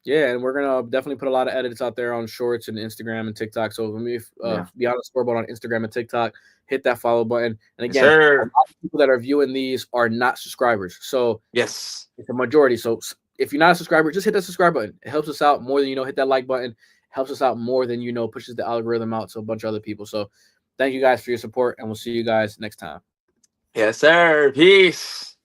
[SPEAKER 1] Yeah, and we're gonna definitely put a lot of edits out there on Shorts and Instagram and TikTok. So Beyond The Scoreboard on Instagram and TikTok, hit that follow button. And again, a lot of people that are viewing these are not subscribers. So
[SPEAKER 2] yes,
[SPEAKER 1] it's a majority. So if you're not a subscriber, just hit that subscribe button. It helps us out more than hit that like button. It helps us out more than pushes the algorithm out to a bunch of other people. So thank you guys for your support, and we'll see you guys next time.
[SPEAKER 2] Yes, sir. Peace.